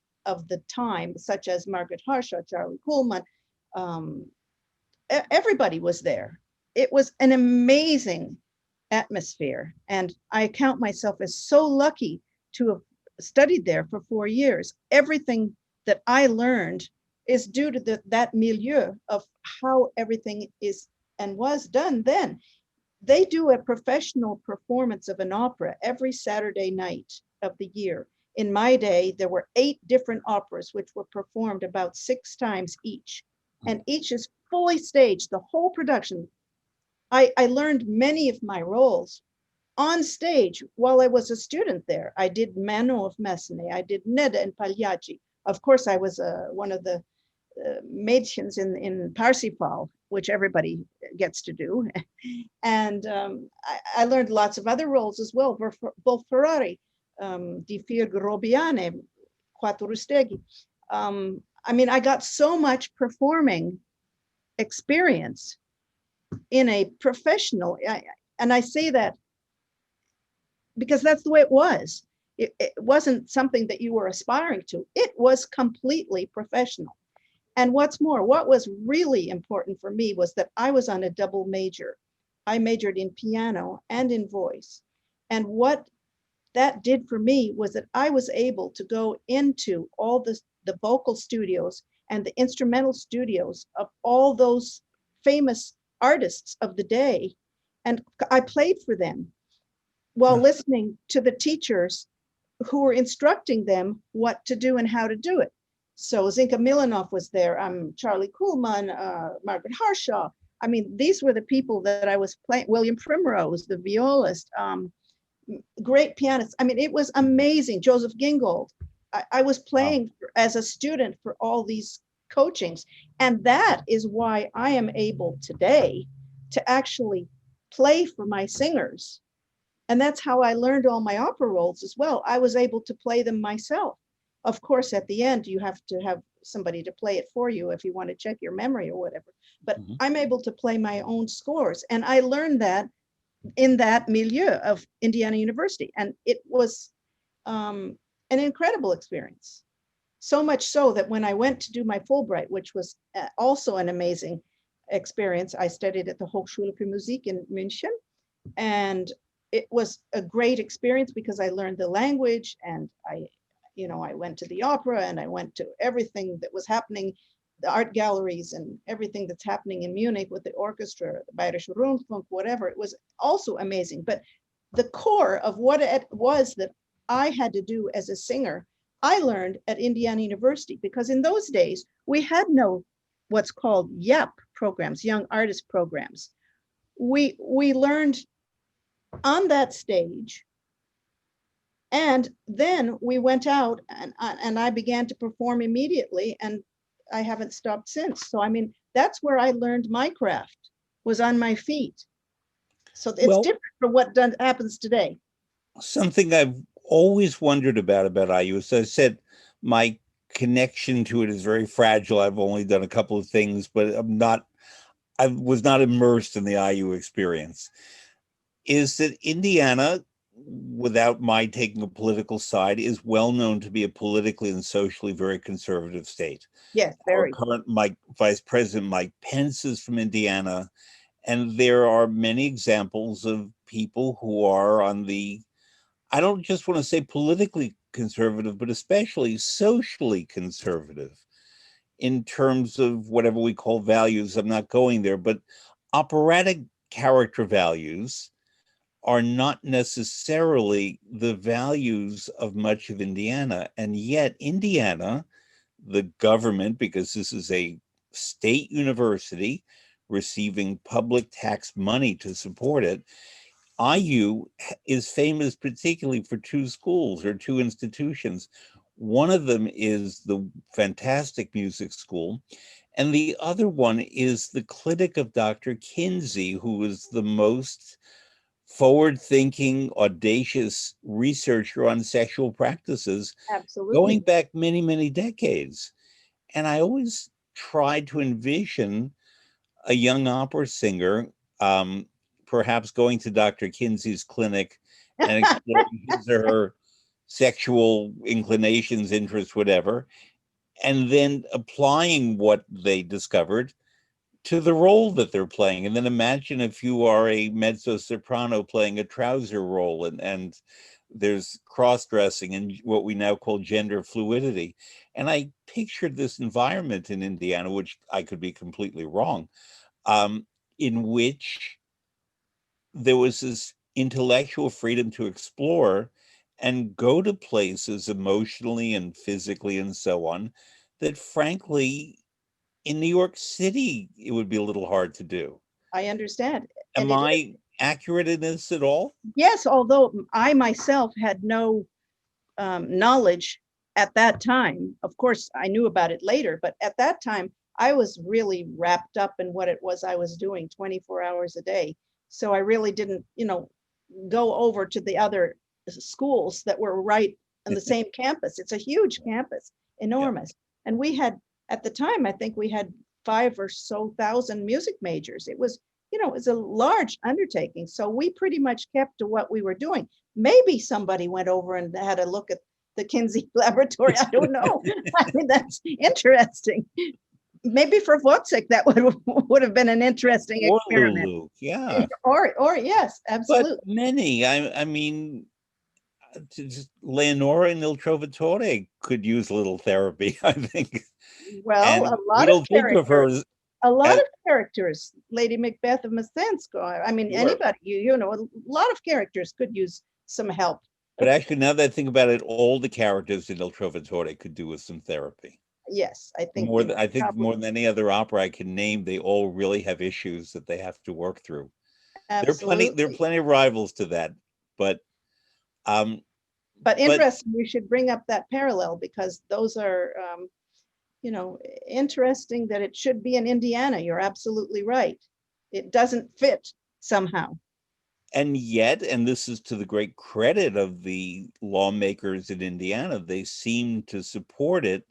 Speaker 2: time, such as Margaret Harshaw, Charlie Kuhlman, um, everybody was there. It was an amazing atmosphere, and I count myself as so lucky to have studied there for 4 years. Everything that I learned is due to that milieu of how everything is and was done then. They do a professional performance of an opera every Saturday night of the year. In my day, there were 8 different operas which were performed about 6 times each, and each is fully staged, the whole production. I learned many of my roles on stage while I was a student there. I did Mano of Messene, I did Neda and Pagliacci. Of course, I was one of the Mädchens in Parsifal, which everybody gets to do. And I learned lots of other roles as well, both Ferrari, Di Fir Grobiane, Quattro Rusteghi. I mean, I got so much performing experience in a professional, and I say that because that's the way it was. It wasn't something that you were aspiring to. It was completely professional. And what's more, what was really important for me was that I was on a double major. I majored in piano and in voice. And what that did for me was that I was able to go into all the vocal studios and the instrumental studios of all those famous artists of the day. And I played for them while listening to the teachers who were instructing them what to do and how to do it. So Zinka Milanov was there, Charlie Kuhlman, Margaret Harshaw. I mean, these were the people that I was playing, William Primrose, the violist, great pianists. I mean, it was amazing. Joseph Gingold. I was playing as a student for all these coachings. And that is why I am able today to actually play for my singers. And that's how I learned all my opera roles as well. I was able to play them myself. Of course, at the end, you have to have somebody to play it for you if you want to check your memory or whatever. But I'm able to play my own scores. And I learned that in that milieu of Indiana University. And it was an incredible experience. So much so that when I went to do my Fulbright, which was also an amazing experience, I studied at the Hochschule für Musik in München. And it was a great experience because I learned the language, and I went to the opera, and I went to everything that was happening, the art galleries and everything that's happening in Munich with the orchestra, the Bayerische Rundfunk, whatever. It was also amazing. But the core of what it was that I had to do as a singer, I learned at Indiana University, because in those days we had no what's called YAP programs, young artist programs. We learned on that stage, and then we went out, and I began to perform immediately, and I haven't stopped since. So I mean, that's where I learned my craft, was on my feet. So it's different from what happens today.
Speaker 1: Something I've always wondered about IU, as I said, my connection to it is very fragile. I've only done a couple of things, but I was not immersed in the IU experience. Is that Indiana, without my taking a political side, is well known to be a politically and socially very conservative state.
Speaker 2: Yes, very.
Speaker 1: Our current Vice President Mike Pence is from Indiana, and there are many examples of people who are on the, I don't just want to say politically conservative, but especially socially conservative in terms of whatever we call values. I'm not going there, but operatic character values are not necessarily the values of much of Indiana. And yet Indiana, the government, because this is a state university receiving public tax money to support it, IU is famous particularly for two schools or two institutions. One of them is the fantastic music school, and the other one is the clinic of Dr. Kinsey, who is the most forward-thinking, audacious researcher on sexual practices.
Speaker 2: Absolutely.
Speaker 1: Going back many, many decades. And I always tried to envision a young opera singer, perhaps going to Dr. Kinsey's clinic and exploring his or her sexual inclinations, interests, whatever, and then applying what they discovered to the role that they're playing. And then imagine if you are a mezzo soprano playing a trouser role, and there's cross-dressing and what we now call gender fluidity. And I pictured this environment in Indiana, which I could be completely wrong, in which there was this intellectual freedom to explore and go to places emotionally and physically and so on that frankly in New York City, it would be a little hard to do.
Speaker 2: I understand. And
Speaker 1: Am
Speaker 2: it,
Speaker 1: I accurate in this at all?
Speaker 2: yes, although I myself had no knowledge at that time. Of course, I knew about it later, but at that time, I was really wrapped up in what it was I was doing 24 hours a day. So I really didn't, go over to the other schools that were right on the same campus. It's a huge campus,
Speaker 1: Yeah.
Speaker 2: enormous. And we had, at the time, I think we had 5,000 music majors. It was, it was a large undertaking. So we pretty much kept to what we were doing. Maybe somebody went over and had a look at the Kinsey laboratory. I don't know. I mean, that's interesting. Maybe for Voix, that would have been an interesting
Speaker 1: Or
Speaker 2: experiment.
Speaker 1: Lulu, yeah.
Speaker 2: Or yes,
Speaker 1: But
Speaker 2: absolutely.
Speaker 1: many, I mean, Leonora and Il Trovatore could use a little therapy, I think.
Speaker 2: Well,
Speaker 1: And we don't think of her as,
Speaker 2: a lot
Speaker 1: as
Speaker 2: of characters, Lady Macbeth of Masensko. I mean,
Speaker 1: sure.
Speaker 2: anybody, you know, a lot of characters could use some help.
Speaker 1: But actually, now that I think about it, all the characters in Il Trovatore could do with some therapy.
Speaker 2: Yes, I think
Speaker 1: More than I think
Speaker 2: probably
Speaker 1: more than any other opera I can name, they all really have issues that they have to work through. There are
Speaker 2: absolutely.
Speaker 1: plenty of rivals to that, but um,
Speaker 2: But
Speaker 1: but
Speaker 2: interesting, you should bring up that parallel because those are, interesting that it should be in Indiana. You're absolutely right. It doesn't fit somehow.
Speaker 1: and yet, and this is to the great credit of the lawmakers in Indiana, they seem to support it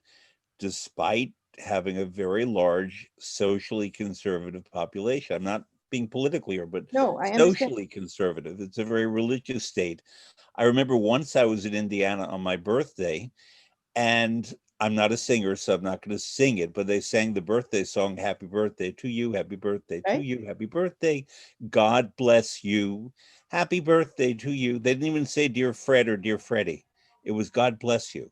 Speaker 1: despite having a very large socially conservative population. I'm not being political here, but
Speaker 2: No, I understand.
Speaker 1: socially conservative. It's a very religious state. I remember once I was in Indiana on my birthday, and I'm not a singer, so I'm not going to sing it, but they sang the birthday song, Happy Birthday to You, Happy Birthday to
Speaker 2: Right?
Speaker 1: You, Happy Birthday, God bless you, Happy Birthday to you. They didn't even say Dear Fred or Dear Freddie. It was God bless you.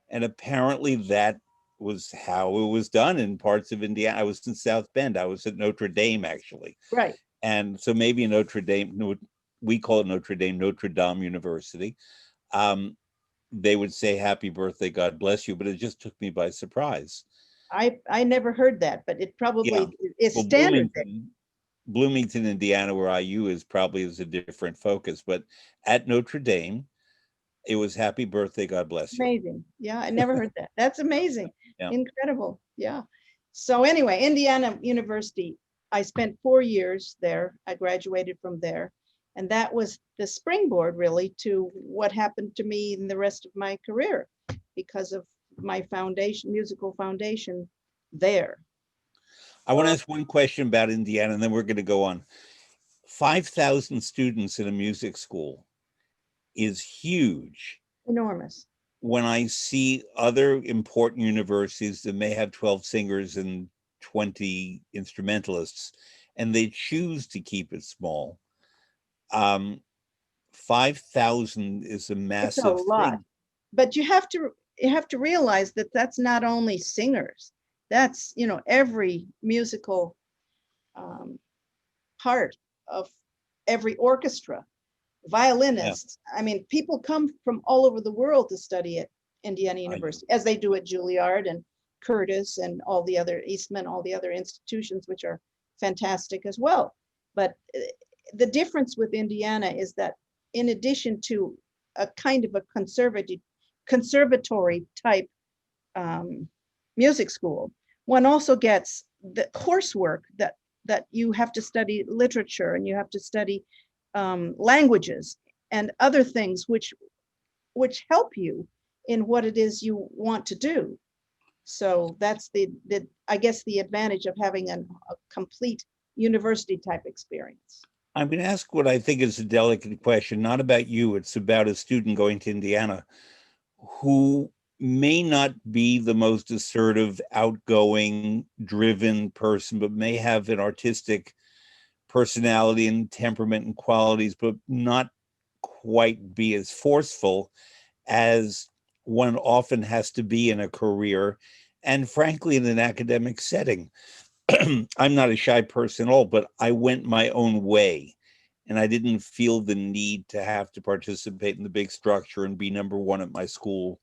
Speaker 1: And apparently that was how it was done in parts of Indiana. I was in South Bend. I was at Notre Dame, actually.
Speaker 2: Right.
Speaker 1: And so maybe Notre Dame, we call it Notre Dame, Notre Dame University. Um, they would say happy birthday, God bless you, but it just took me by surprise.
Speaker 2: I never heard that, but it
Speaker 1: Yeah.
Speaker 2: probably is
Speaker 1: Well,
Speaker 2: standard there.
Speaker 1: Bloomington, Indiana, where IU is, probably is a different focus, but at Notre Dame, it was happy birthday, God bless you.
Speaker 2: Amazing. Yeah, I never heard that. That's amazing.
Speaker 1: Yeah.
Speaker 2: Incredible. Yeah. So anyway, Indiana University, I spent 4 years there. I graduated from there. And that was the springboard really to what happened to me in the rest of my career because of my foundation, musical foundation there.
Speaker 1: I want to ask one question about Indiana, and then we're going to go on. 5,000 students in a music school is huge.
Speaker 2: Enormous.
Speaker 1: When I see other important universities that may have 12 singers and 20 instrumentalists, and they choose to keep it small, 5,000 is a
Speaker 2: It's a
Speaker 1: massive
Speaker 2: lot.
Speaker 1: thing.
Speaker 2: But you have to realize that that's not only singers. That's, every musical um, part of every orchestra,
Speaker 1: Yeah,
Speaker 2: violinists. I mean, people come from all over the world to study at Indiana
Speaker 1: I do.
Speaker 2: University, as they do at Juilliard and Curtis and all the other Eastman, all the other institutions, which are fantastic as well. But the difference with Indiana is that in addition to a kind of a conservatory type um, music school, one also gets the coursework that you have to study literature and you have to study languages and other things which help you in what it is you want to do. So that's the I guess the advantage of having a complete university type experience.
Speaker 1: I'm going to ask what I think is a delicate question, not about you. It's about a student going to Indiana who may not be the most assertive, outgoing, driven person, but may have an artistic personality and temperament and qualities, but not quite be as forceful as one often has to be in a career and frankly in an academic setting. I'm not a shy person at all, but I went my own way and I didn't feel the need to have to participate in the big structure and be number one at my school.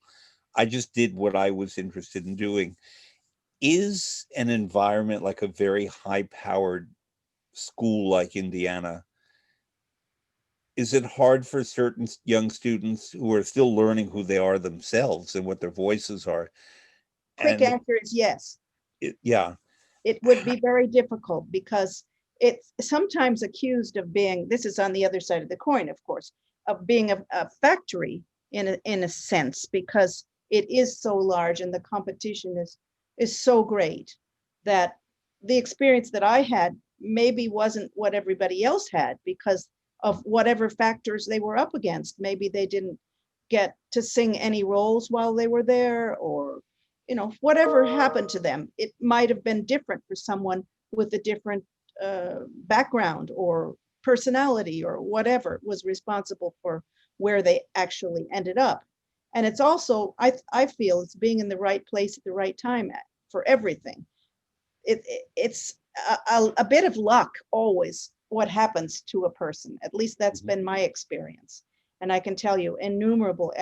Speaker 1: I just did what I was interested in doing. Is an environment like a very high powered school like Indiana, is it hard for certain young students who are still learning who they are themselves and what their voices are?
Speaker 2: Quick
Speaker 1: And
Speaker 2: answer is yes.
Speaker 1: yeah.
Speaker 2: It would be very difficult because it's sometimes accused of being, this is on the other side of the coin, of course, of being a factory in a sense, because it is so large and the competition is so great that the experience that I had maybe wasn't what everybody else had because of whatever factors they were up against. Maybe they didn't get to sing any roles while they were there, or whatever happened to them. It might have been different for someone with a different background or personality or whatever was responsible for where they actually ended up. And it's also, I feel it's being in the right place at the right time for everything. It's a bit of luck always what happens to a person. At least that's been my experience. And I can tell you innumerable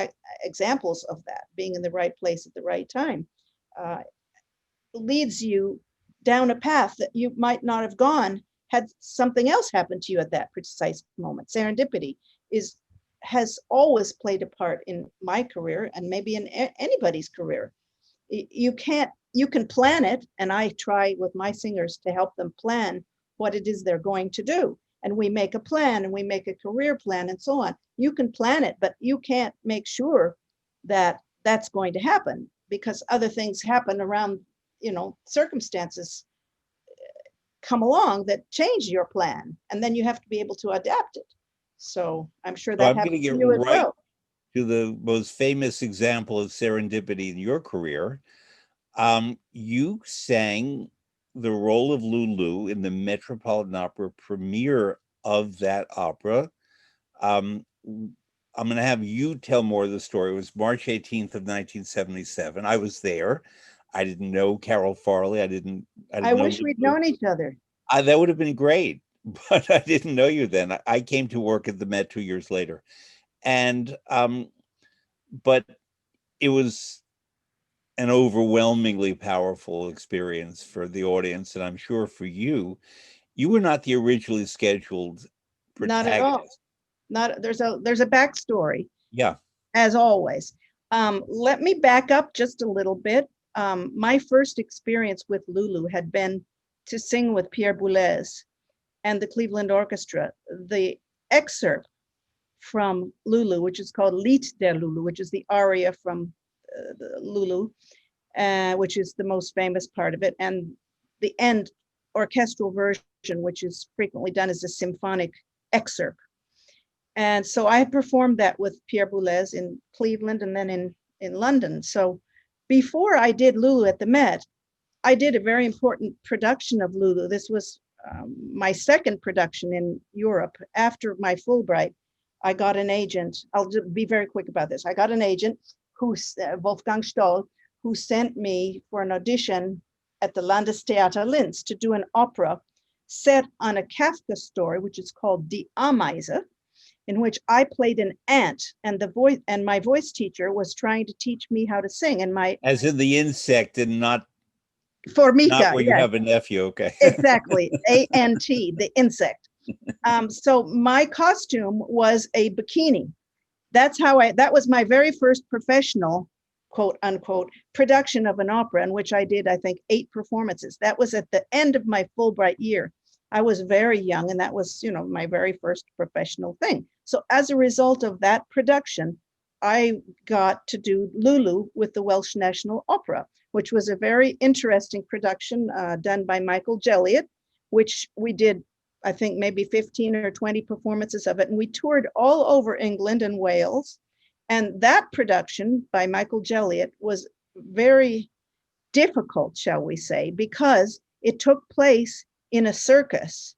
Speaker 2: examples of that, being in the right place at the right time. Leads you down a path that you might not have gone had something else happened to you at that precise moment. Serendipity has always played a part in my career and maybe in anybody's career. You can plan it, and I try with my singers to help them plan what it is they're going to do. And we make a plan and we make a career plan and so on. You can plan it, but you can't make sure that that's going to happen because other things happen around, circumstances come along that change your plan, and then you have to be able to adapt it. So I'm sure
Speaker 1: So
Speaker 2: that
Speaker 1: I'm going to
Speaker 2: happens
Speaker 1: get
Speaker 2: to you as
Speaker 1: right
Speaker 2: well.
Speaker 1: to the most famous example of serendipity in your career. You sang the role of Lulu in the Metropolitan Opera premiere of that opera. I'm going to have you tell more of the story. It was March 18th of 1977. I was there. I didn't know Carole Farley. I
Speaker 2: I
Speaker 1: didn't know
Speaker 2: wish we'd
Speaker 1: Lulu.
Speaker 2: known each other.
Speaker 1: That would have been great, but I didn't know you then. I came to work at the Met 2 years later, and but it was an overwhelmingly powerful experience for the audience, and I'm sure for you. You were not the originally scheduled
Speaker 2: Not at all.
Speaker 1: protagonist.
Speaker 2: Not there's a backstory,
Speaker 1: Yeah.
Speaker 2: as always. Let me back up just a little bit. My first experience with Lulu had been to sing with Pierre Boulez and the Cleveland Orchestra. The excerpt from Lulu, which is called Lied der Lulu, which is the aria from the Lulu, which is the most famous part of it, and the end orchestral version, which is frequently done as a symphonic excerpt. And so I had performed that with Pierre Boulez in Cleveland and then in London. So before I did Lulu at the Met, I did a very important production of Lulu. This was my second production in Europe. After my Fulbright, I got an agent. I'll just be very quick about this. I got an agent Wolfgang Stoll, who sent me for an audition at the Landestheater Linz to do an opera set on a Kafka story, which is called Die Ameise, in which I played an ant, and my voice teacher was trying to teach me how to sing. And
Speaker 1: As in the insect and not
Speaker 2: Formica,
Speaker 1: where you
Speaker 2: yes,
Speaker 1: have a nephew. Okay.
Speaker 2: exactly, ANT, the insect. So my costume was a bikini. That was my very first professional, quote unquote, production of an opera, in which I did, I think, 8 performances. That was at the end of my Fulbright year. I was very young, and that was, my very first professional thing. So as a result of that production, I got to do Lulu with the Welsh National Opera, which was a very interesting production done by Michael Jelliot, which we did, I think, maybe 15 or 20 performances of it. And we toured all over England and Wales. And that production by Michael Jelliot was very difficult, shall we say, because it took place in a circus.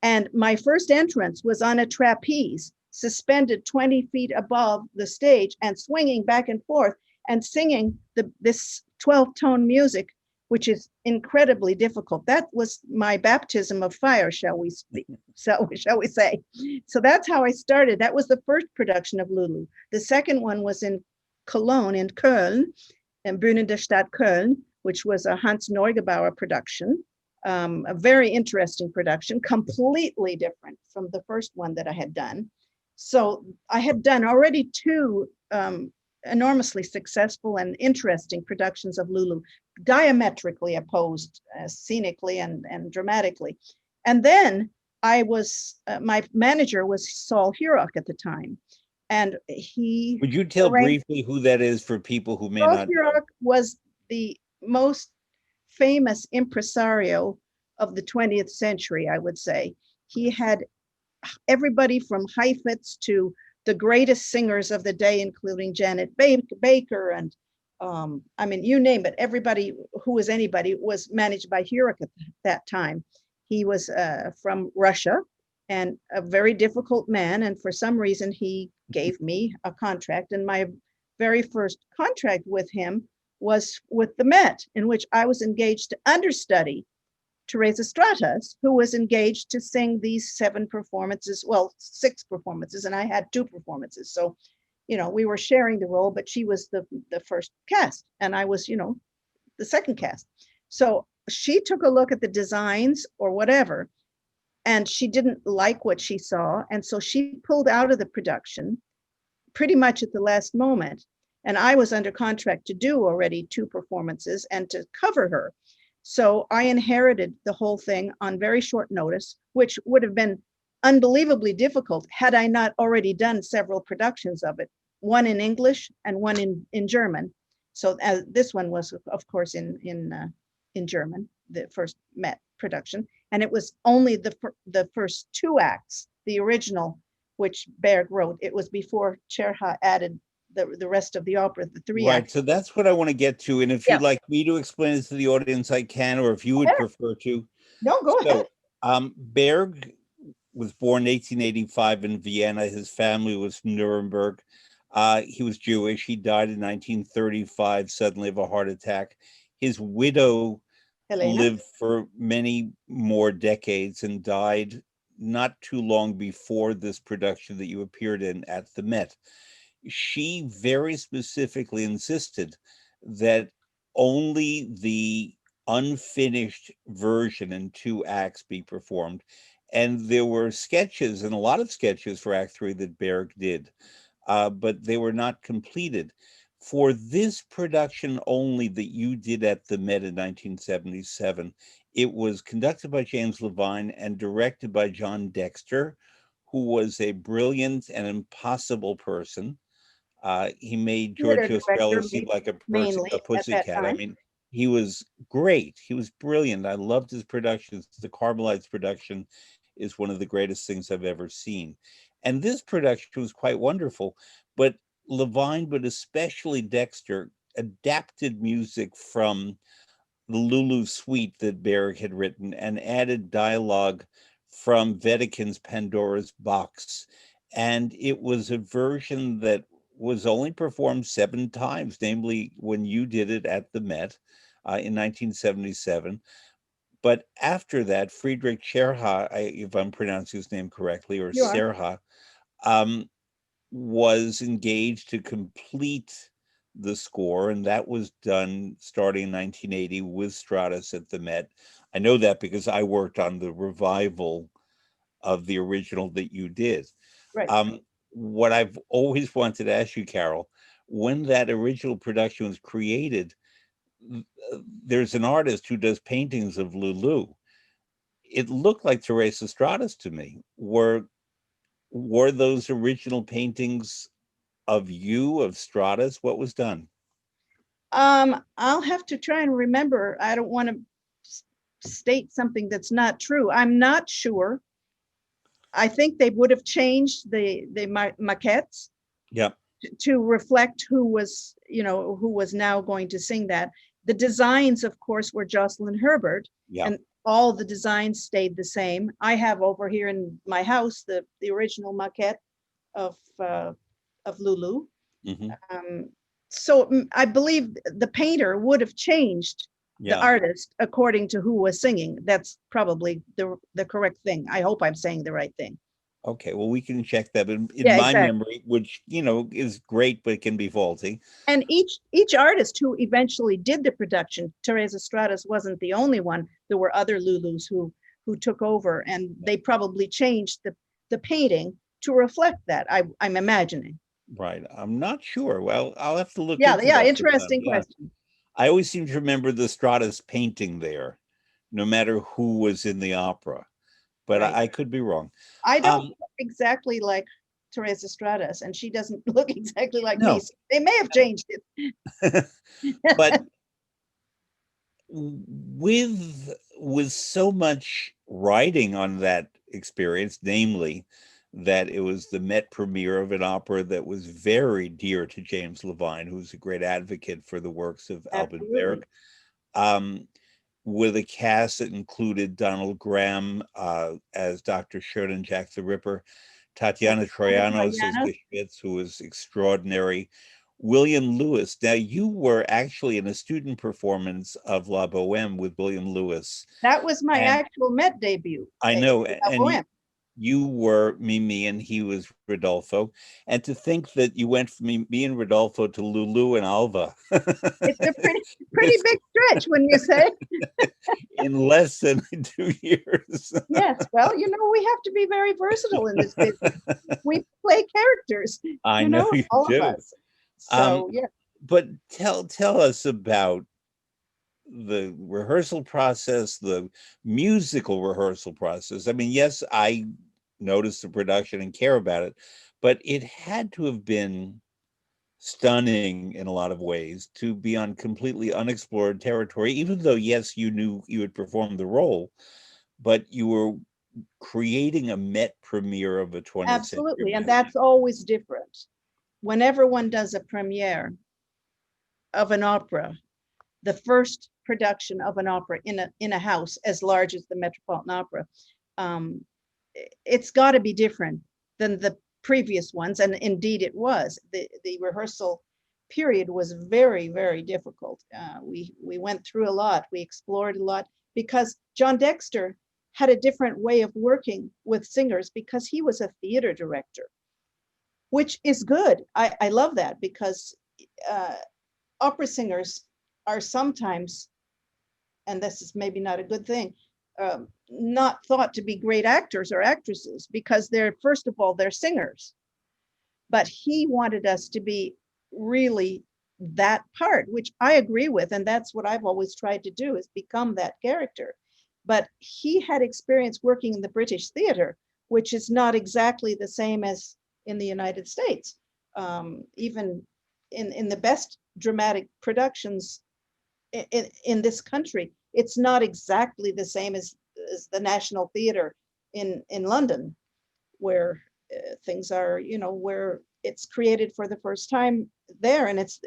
Speaker 2: And my first entrance was on a trapeze, suspended 20 feet above the stage and swinging back and forth and singing this 12-tone music, which is incredibly difficult. That was my baptism of fire, shall we say. So that's how I started. That was the first production of Lulu. The second one was in Cologne, in Köln, and Bühne der Stadt Köln, which was a Hans Neugebauer production. a very interesting production, completely different from the first one that I had done. So I had done already two enormously successful and interesting productions of Lulu, diametrically opposed, scenically and dramatically. And then I was, my manager was Saul Hurok at the time. And he
Speaker 1: Would you tell
Speaker 2: arranged,
Speaker 1: briefly who that is for people who may
Speaker 2: Saul
Speaker 1: not know?
Speaker 2: Hurok was the most famous impresario of the 20th century, I would say. He had everybody from Heifetz to the greatest singers of the day, including Janet Baker and I mean, you name it. Everybody who was anybody was managed by Hurok at that time. He was from Russia and a very difficult man. And for some reason, he gave me a contract. And my very first contract with him was with the Met, in which I was engaged to understudy Teresa Stratas, who was engaged to sing these 7 performances, well, 6 performances, and I had 2 performances. So, you know, we were sharing the role, but she was the first cast, and I was, you know, the second cast. So she took a look at the designs or whatever, and she didn't like what she saw. And so she pulled out of the production pretty much at the last moment. And I was under contract to do already 2 performances and to cover her. So I inherited the whole thing on very short notice, which would have been unbelievably difficult had I not already done several productions of it, one in English and one in German. So this one was, of course, in German, the first Met production, and it was only the first 2 acts, the original, which Berg wrote. It was before Cherha added the rest of the opera, the 3
Speaker 1: Right.
Speaker 2: acts.
Speaker 1: So that's what I want to get to. And if
Speaker 2: Yeah.
Speaker 1: you'd like me to explain it to the audience, I can, or if you would prefer to.
Speaker 2: No, go ahead.
Speaker 1: So Berg was born in 1885 in Vienna. His family was from Nuremberg. He was Jewish. He died in 1935 suddenly of a heart attack. His widow
Speaker 2: Helena.
Speaker 1: lived for many more decades and died not too long before this production that you appeared in at the Met. She very specifically insisted that only the unfinished version in 2 acts be performed. And there were sketches, and a lot of sketches for Act 3 that Berg did, but they were not completed. For this production only that you did at the Met in 1977, it was conducted by James Levine and directed by John Dexter, who was a brilliant and impossible person. He made
Speaker 2: Theater
Speaker 1: Giorgio
Speaker 2: director,
Speaker 1: Strello seem like
Speaker 2: mainly
Speaker 1: a
Speaker 2: at that
Speaker 1: pussycat. I
Speaker 2: time.
Speaker 1: mean, he was great. He was brilliant. I loved his productions. The Carmelites production is one of the greatest things I've ever seen. And this production was quite wonderful. But Levine, but especially Dexter, adapted music from the Lulu suite that Berg had written and added dialogue from Wedekin's Pandora's Box. And it was a version that was only performed 7 times, namely when you did it at the Met in 1977. But after that, Friedrich Scherha, if I'm pronouncing his name correctly, or
Speaker 2: You are.
Speaker 1: Serha, um, was engaged to complete the score, and that was done starting in 1980 with Stratus at the Met. I know that because I worked on the revival of the original that you did.
Speaker 2: Right.
Speaker 1: What I've always wanted to ask you, Carole, when that original production was created, there's an artist who does paintings of Lulu. It looked like Teresa Stratus to me. Were those original paintings of you, of Stratus? What was done?
Speaker 2: I'll have to try and remember. I don't want to state something that's not true. I'm not sure. I think they would have changed the maquettes
Speaker 1: Yeah.
Speaker 2: to reflect who was, you know, who was now going to sing that. The designs, of course, were Jocelyn Herbert,
Speaker 1: Yeah.
Speaker 2: and all the designs stayed the same. I have over here in my house the original maquette of Lulu.
Speaker 1: Hmm.
Speaker 2: So I believe the painter would have changed the
Speaker 1: Yeah.
Speaker 2: artist according to who was singing. That's probably the correct thing. I hope I'm saying the right thing.
Speaker 1: Okay, well, we can check that in
Speaker 2: Yeah,
Speaker 1: my
Speaker 2: exactly.
Speaker 1: memory, which, is great, but it can be faulty.
Speaker 2: And each artist who eventually did the production, Teresa Stratas wasn't the only one. There were other Lulus who took over, and they probably changed the painting to reflect that. I'm imagining.
Speaker 1: Right. I'm not sure. Well, I'll have to look
Speaker 2: Yeah,
Speaker 1: into
Speaker 2: yeah,
Speaker 1: that sometime.
Speaker 2: interesting
Speaker 1: Yeah.
Speaker 2: question.
Speaker 1: I always seem to remember the Strata's painting there, no matter who was in the opera, but
Speaker 2: Right.
Speaker 1: I could be wrong.
Speaker 2: I don't
Speaker 1: Um,
Speaker 2: look exactly like Teresa Stratas, and she doesn't look exactly like me.
Speaker 1: no,
Speaker 2: So they may have changed it.
Speaker 1: but with so much writing on that experience, namely that it was the Met premiere of an opera that was very dear to James Levine, who's a great advocate for the works of Alban
Speaker 2: Absolutely.
Speaker 1: Berg, um, with a cast that included Donald Graham as Dr. Sheridan Jack the Ripper, Tatiana
Speaker 2: Tatiana
Speaker 1: Troyanos as
Speaker 2: Troiano.
Speaker 1: the Schmitz, who was extraordinary. William Lewis. Now, you were actually in a student performance of La Boheme with William Lewis,
Speaker 2: That was my
Speaker 1: and
Speaker 2: actual Met debut.
Speaker 1: I know, and
Speaker 2: Bohème.
Speaker 1: you were Mimi and he was Rodolfo. And to think that you went from me and Rodolfo to Lulu and Alva
Speaker 2: It's a pretty big stretch when you say.
Speaker 1: in less than 2 years.
Speaker 2: Yes, well, we have to be very versatile in this business. We play characters,
Speaker 1: I know you
Speaker 2: all of
Speaker 1: do.
Speaker 2: us.
Speaker 1: Um,
Speaker 2: So, yeah,
Speaker 1: but tell us about the rehearsal process, the musical rehearsal process. I mean, yes, I noticed the production and care about it, but it had to have been stunning in a lot of ways to be on completely unexplored territory, even though, yes, you knew you had performed the role, but you were creating a Met premiere of a 20th century
Speaker 2: absolutely. And
Speaker 1: master.
Speaker 2: that's always different. Whenever one does a premiere of an opera, the first production of an opera in a house as large as the Metropolitan Opera, um, it's got to be different than the previous ones, and indeed it was. The rehearsal period was very difficult. We went through a lot. We explored a lot because John Dexter had a different way of working with singers because he was a theater director, which is good. I love that because uh, opera singers are sometimes, and this is maybe not a good thing, not thought to be great actors or actresses because they're, first of all, they're singers. But he wanted us to be really that part, which I agree with. And that's what I've always tried to do, is become that character. But he had experience working in the British theater, which is not exactly the same as in the United States. Even in the best dramatic productions in this country, it's not exactly the same as the National Theatre in London, where things are, where it's created for the first time there, and it's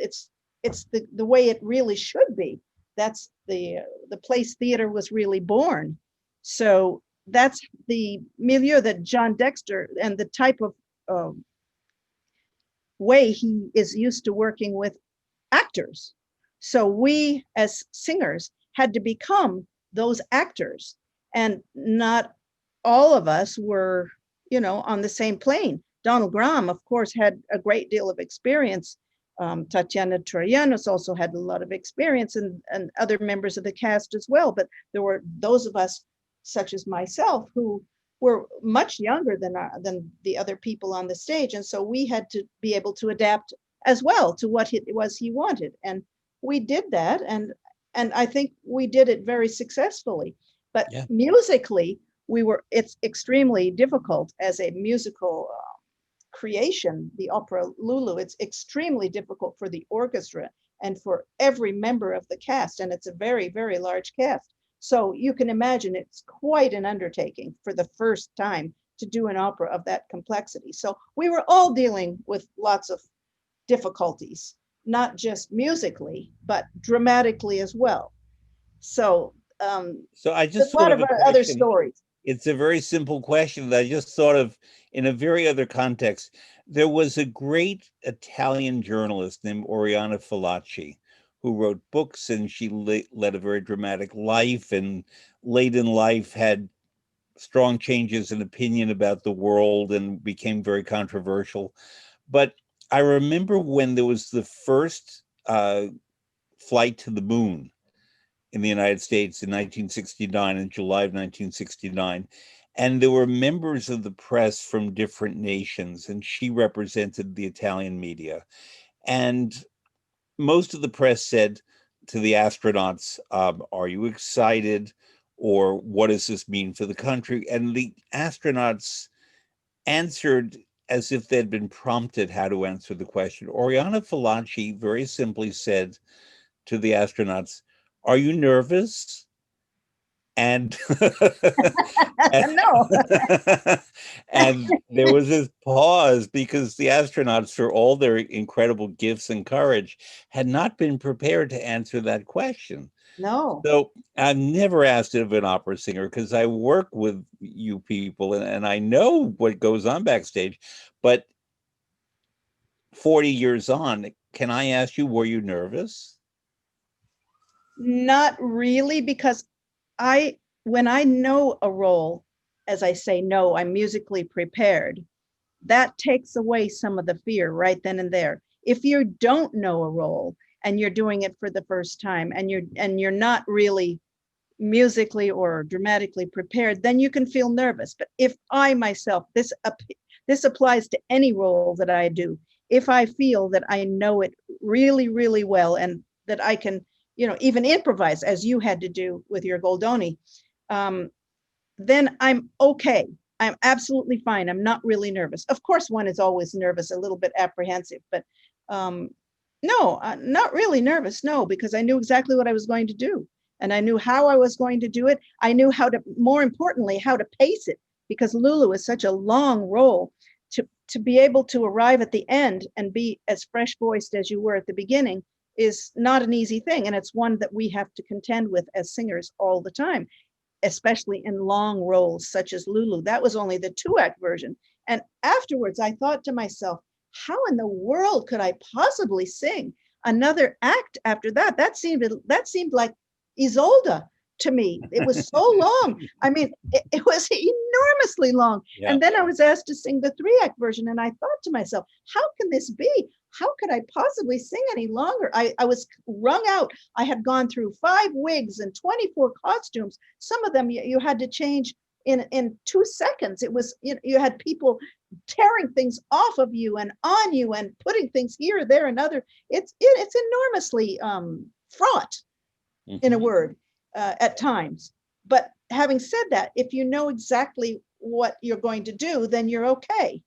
Speaker 2: the way it really should be. That's the place theater was really born. So that's the milieu that John Dexter and the type of way he is used to working with actors. So we as singers had to become those actors, and not all of us were, on the same plane. Donald Graham, of course, had a great deal of experience. Tatiana Troyanos also had a lot of experience, and other members of the cast as well. But there were those of us, such as myself, who were much younger than the other people on the stage, and so we had to be able to adapt as well to what it was he wanted, and we did that, and I think we did it very successfully. But
Speaker 1: Yeah.
Speaker 2: musically, it's extremely difficult as a musical creation, the opera Lulu. It's extremely difficult for the orchestra and for every member of the cast, and it's a very large cast. So you can imagine it's quite an undertaking for the first time to do an opera of that complexity. So we were all dealing with lots of difficulties, not just musically, but dramatically as well. So
Speaker 1: So I
Speaker 2: there's
Speaker 1: just
Speaker 2: a lot
Speaker 1: thought
Speaker 2: of
Speaker 1: of a
Speaker 2: other
Speaker 1: question.
Speaker 2: stories.
Speaker 1: It's a very simple question that I just thought of in a very other context. There was a great Italian journalist named Oriana Fallaci who wrote books, and she led a very dramatic life, and late in life had strong changes in opinion about the world and became very controversial. But I remember when there was the first flight to the moon in the United States in 1969, in July of 1969. And there were members of the press from different nations, and she represented the Italian media. And most of the press said to the astronauts, are you excited? Or what does this mean for the country? And the astronauts answered as if they'd been prompted how to answer the question. Oriana Fallaci very simply said to the astronauts, are you nervous? And
Speaker 2: No.
Speaker 1: and there was this pause because the astronauts, for all their incredible gifts and courage, had not been prepared to answer that question.
Speaker 2: No.
Speaker 1: So I've never asked it of an opera singer because I work with you people and I know what goes on backstage. But 40 years on, can I ask you, were you nervous?
Speaker 2: Not really, because when I know a role, as I say, no, I'm musically prepared, that takes away some of the fear right then and there. If you don't know a role and you're doing it for the first time and you're not really musically or dramatically prepared, then you can feel nervous. But if I myself, this applies to any role that I do, if I feel that I know it really, really well and that I can, even improvise as you had to do with your Goldoni, then I'm okay. I'm absolutely fine. I'm not really nervous. Of course, one is always nervous, a little bit apprehensive, but no, not really nervous. No, because I knew exactly what I was going to do. And I knew how I was going to do it. I knew how to, more importantly, how to pace it, because Lulu is such a long role. To be able to arrive at the end and be as fresh voiced as you were at the beginning is not an easy thing. And it's one that we have to contend with as singers all the time, especially in long roles such as Lulu. That was only the 2-act version. And afterwards, I thought to myself, how in the world could I possibly sing another act after that? That seemed like Isolde to me. It was so long. I mean, it was enormously long.
Speaker 1: Yeah.
Speaker 2: And then I was asked to sing the 3-act version. And I thought to myself, how can this be? How could I possibly sing any longer? I was wrung out. I had gone through 5 wigs and 24 costumes. Some of them you had to change in 2 seconds. It was, you had people tearing things off of you and on you and putting things here, there, and other. It's enormously fraught, in a word, at times. But having said that, if you know exactly what you're going to do, then you're okay.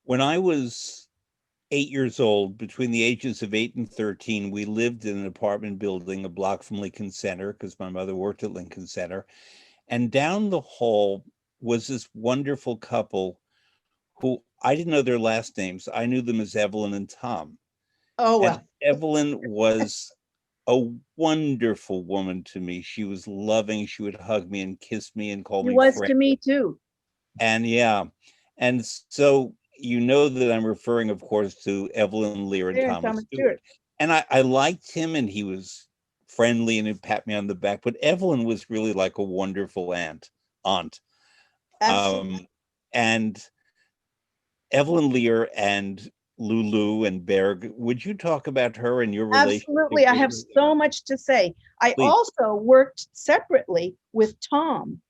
Speaker 1: When I was 8 years old, between the ages of 8 and 13, we lived in an apartment building a block from Lincoln Center because my mother worked at Lincoln Center. And down the hall was this wonderful couple who I didn't know their last names. I knew them as Evelyn and Tom.
Speaker 2: Oh, well.
Speaker 1: And Evelyn was a wonderful woman to me. She was loving. She would hug me and kiss me and call
Speaker 2: He
Speaker 1: me
Speaker 2: was
Speaker 1: friend.
Speaker 2: to me too.
Speaker 1: And yeah, and so you know that I'm referring, of course, to Evelyn Lear and
Speaker 2: There,
Speaker 1: Thomas
Speaker 2: Thomas
Speaker 1: Stewart. And I liked him, and he was friendly and he'd pat me on the back. But Evelyn was really like a wonderful aunt.
Speaker 2: Absolutely.
Speaker 1: And Evelyn Lear and Lulu and Berg, would you talk about her and your relationship
Speaker 2: Absolutely. I
Speaker 1: with
Speaker 2: have
Speaker 1: her?
Speaker 2: so much to say. I
Speaker 1: Please.
Speaker 2: also worked separately with Tom.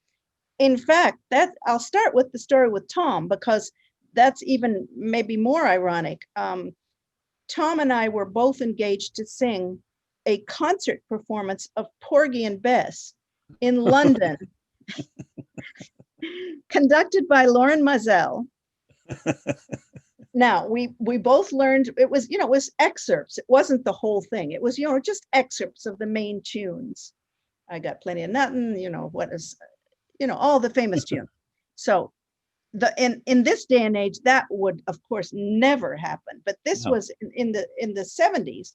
Speaker 2: In fact, I'll start with the story with Tom because that's even maybe more ironic. Tom and I were both engaged to sing a concert performance of Porgy and Bess in London, conducted by Lauren Mazel. Now, we both learned, it was excerpts. It wasn't the whole thing. It was, just excerpts of the main tunes. I Got Plenty of Nothing, all the famous tunes. So in this day and age, that would, of course, never happen. But this was in the 70s.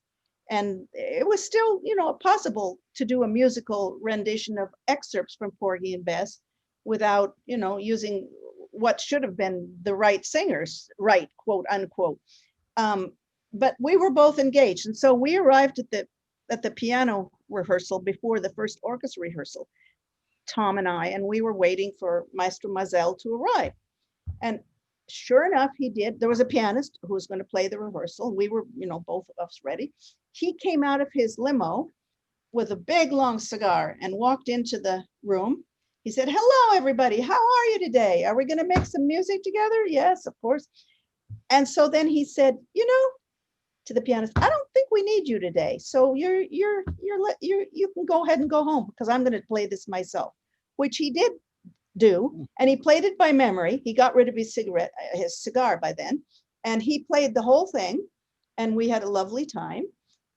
Speaker 2: And it was still, possible to do a musical rendition of excerpts from Porgy and Bess without, using what should have been the right singers, right, quote unquote. But we were both engaged. And so we arrived at the piano rehearsal before the first orchestra rehearsal. Tom and I, and we were waiting for Maestro Mazel to arrive. And sure enough, he did. There was a pianist who was going to play the rehearsal. We were, both of us ready. He came out of his limo with a big long cigar and walked into the room. He said, "Hello, everybody. How are you today? Are we going to make some music together?" Yes, of course. And so then he said, to the pianist, "I don't think we need you today. So you can go ahead and go home because I'm going to play this myself," which he did do. And he played it by memory. He got rid of his cigar by then, and he played the whole thing. And we had a lovely time.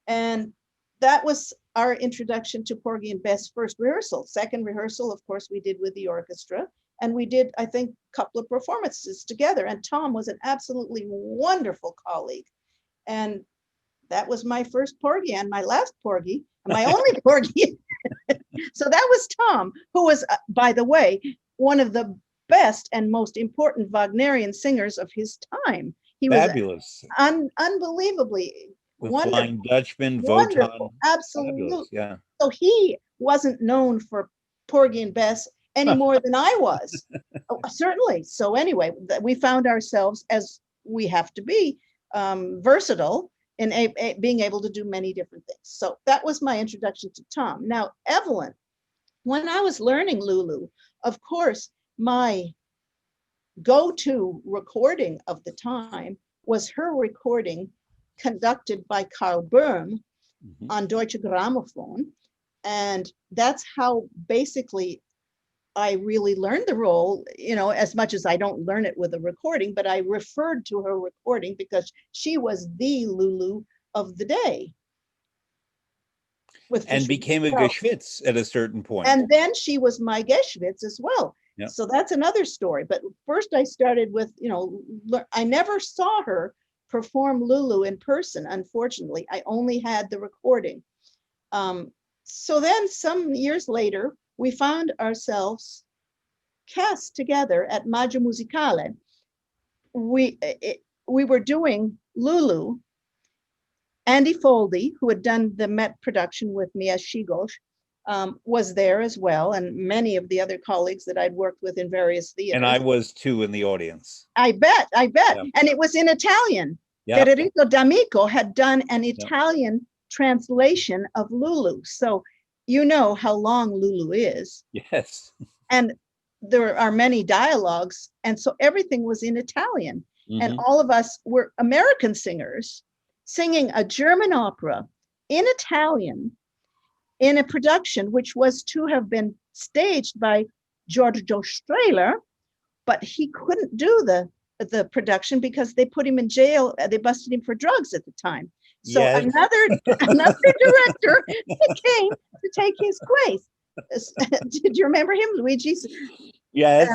Speaker 2: And that was our introduction to Porgy and Bess' first rehearsal. Second rehearsal, of course, we did with the orchestra. And we did, I think, a couple of performances together. And Tom was an absolutely wonderful colleague. And that was my first Porgy and my last Porgy, and my only Porgy. So that was Tom, who was, by the way, one of the best and most important Wagnerian singers of his time. He
Speaker 1: Fabulous.
Speaker 2: Was unbelievably
Speaker 1: the
Speaker 2: wonderful.
Speaker 1: Flying Dutchman,
Speaker 2: Wonderful, absolutely.
Speaker 1: Fabulous, yeah.
Speaker 2: So he wasn't known for Porgy and Bess any more than I was. Certainly. So anyway, we found ourselves, as we have to be, versatile in being able to do many different things. So that was my introduction to Tom. Now, Evelyn, when I was learning Lulu, of course, my go-to recording of the time was her recording conducted by Karl Böhm on Deutsche Grammophon. And that's how basically I really learned the role, as much as I don't learn it with a recording, but I referred to her recording because she was the Lulu of the day.
Speaker 1: And became a Geschwitz at a certain point.
Speaker 2: And then she was my Geschwitz as well. Yep. So that's another story. But first I started with, I never saw her perform Lulu in person, unfortunately. I only had the recording. So then some years later, we found ourselves cast together at Maggio Musicale. We were doing Lulu. Andy Foldy, who had done the Met production with me as Shigosh, was there as well, and many of the other colleagues that I'd worked with in various theaters.
Speaker 1: And I was too in the audience.
Speaker 2: I bet. Yeah. And it was in Italian.
Speaker 1: Yeah.
Speaker 2: Federico D'Amico had done an Italian translation of Lulu. So you know how long Lulu is.
Speaker 1: Yes.
Speaker 2: And there are many dialogues. And so everything was in Italian. And all of us were American singers singing a German opera in Italian in a production which was to have been staged by Giorgio Strehler, but he couldn't do the production because they put him in jail. They busted him for drugs at the time. So yes. another director came to take his place. Did you remember him, Luigi?
Speaker 1: Yes.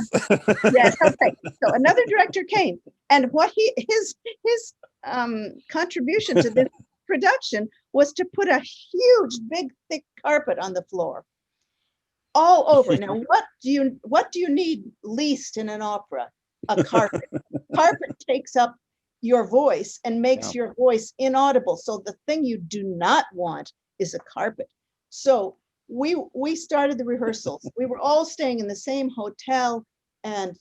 Speaker 2: Yes. Okay. So another director came, and what his contribution to this production was to put a huge, big, thick carpet on the floor, all over. Now, what do you need least in an opera? A carpet. Carpet takes up your voice and makes your voice inaudible. So the thing you do not want is a carpet. So we started the rehearsals. We were all staying in the same hotel, and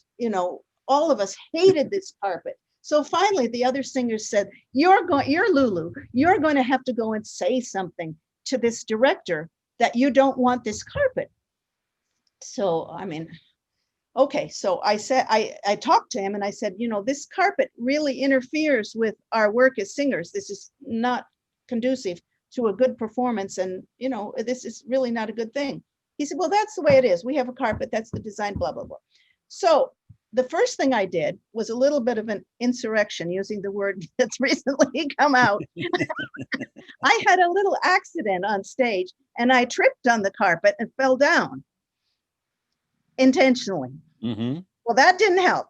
Speaker 2: all of us hated this carpet. So finally the other singers said, you're Lulu, you're going to have to go and say something to this director that you don't want this carpet. So okay, so I said, I talked to him and I said, this carpet really interferes with our work as singers. This is not conducive to a good performance, and this is really not a good thing. He said, well, that's the way it is. We have a carpet, that's the design, blah, blah, blah. So the first thing I did was a little bit of an insurrection, using the word that's recently come out. I had a little accident on stage and I tripped on the carpet and fell down intentionally. Well, that didn't help.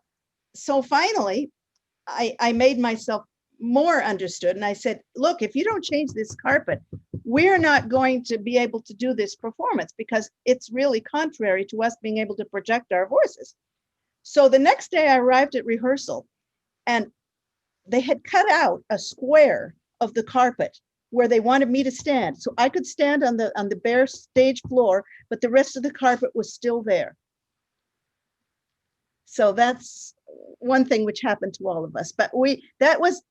Speaker 2: So finally, I made myself more understood. And I said, look, if you don't change this carpet, we're not going to be able to do this performance because it's really contrary to us being able to project our voices. So the next day I arrived at rehearsal and they had cut out a square of the carpet where they wanted me to stand. So I could stand on the bare stage floor, but the rest of the carpet was still there. So that's one thing which happened to all of us. But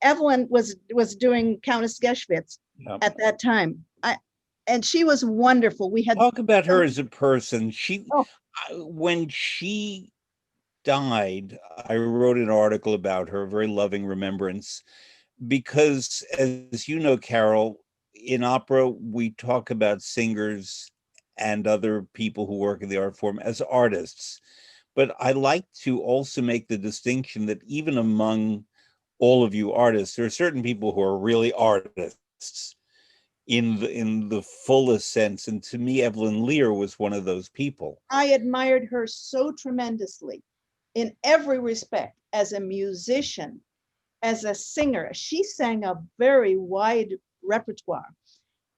Speaker 2: Evelyn was doing Countess Geschwitz at that time. And she was wonderful. We had
Speaker 1: talk about her as a person.
Speaker 2: Oh.
Speaker 1: When she died, I wrote an article about her, very loving remembrance, because as you know, Carole, in opera, we talk about singers and other people who work in the art form as artists. But I like to also make the distinction that even among all of you artists, there are certain people who are really artists in the fullest sense. And to me, Evelyn Lear was one of those people.
Speaker 2: I admired her so tremendously in every respect, as a musician, as a singer. She sang a very wide repertoire,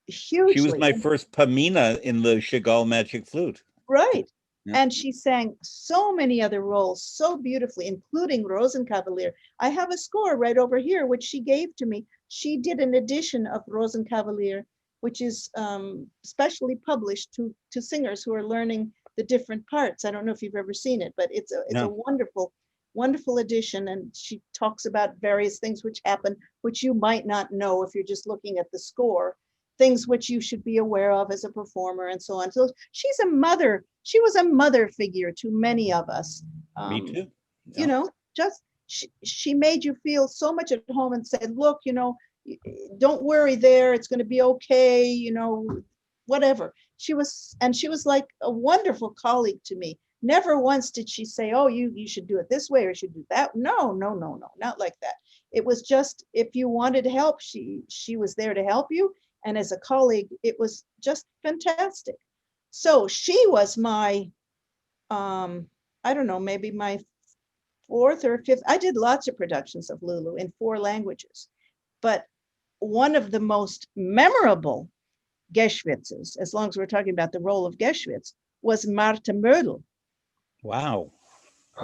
Speaker 2: hugely.
Speaker 1: She was my first Pamina in the Chagall Magic Flute.
Speaker 2: Right. Yeah. And she sang so many other roles so beautifully, including Rosenkavalier. I have a score right over here, which she gave to me. She did an edition of Rosenkavalier, which is specially published to singers who are learning the different parts. I don't know if you've ever seen it, but it's a wonderful, wonderful edition. And she talks about various things which happen, which you might not know if you're just looking at the score, things which you should be aware of as a performer and so on. So she's a mother. She was a mother figure to many of us.
Speaker 1: Me too.
Speaker 2: Yeah. You know, just she made you feel so much at home and said, look, you know, don't worry there. It's going to be okay. You know, whatever. She was like a wonderful colleague to me. Never once did she say, oh, you should do it this way or you should do that. No, not like that. It was just, if you wanted help, she was there to help you. And as a colleague, it was just fantastic. So she was my, I don't know, maybe my fourth or fifth. I did lots of productions of Lulu in 4 languages, but one of the most memorable Geschwitzes, as long as we're talking about the role of Geschwitz, was Martha Mödel.
Speaker 1: Wow.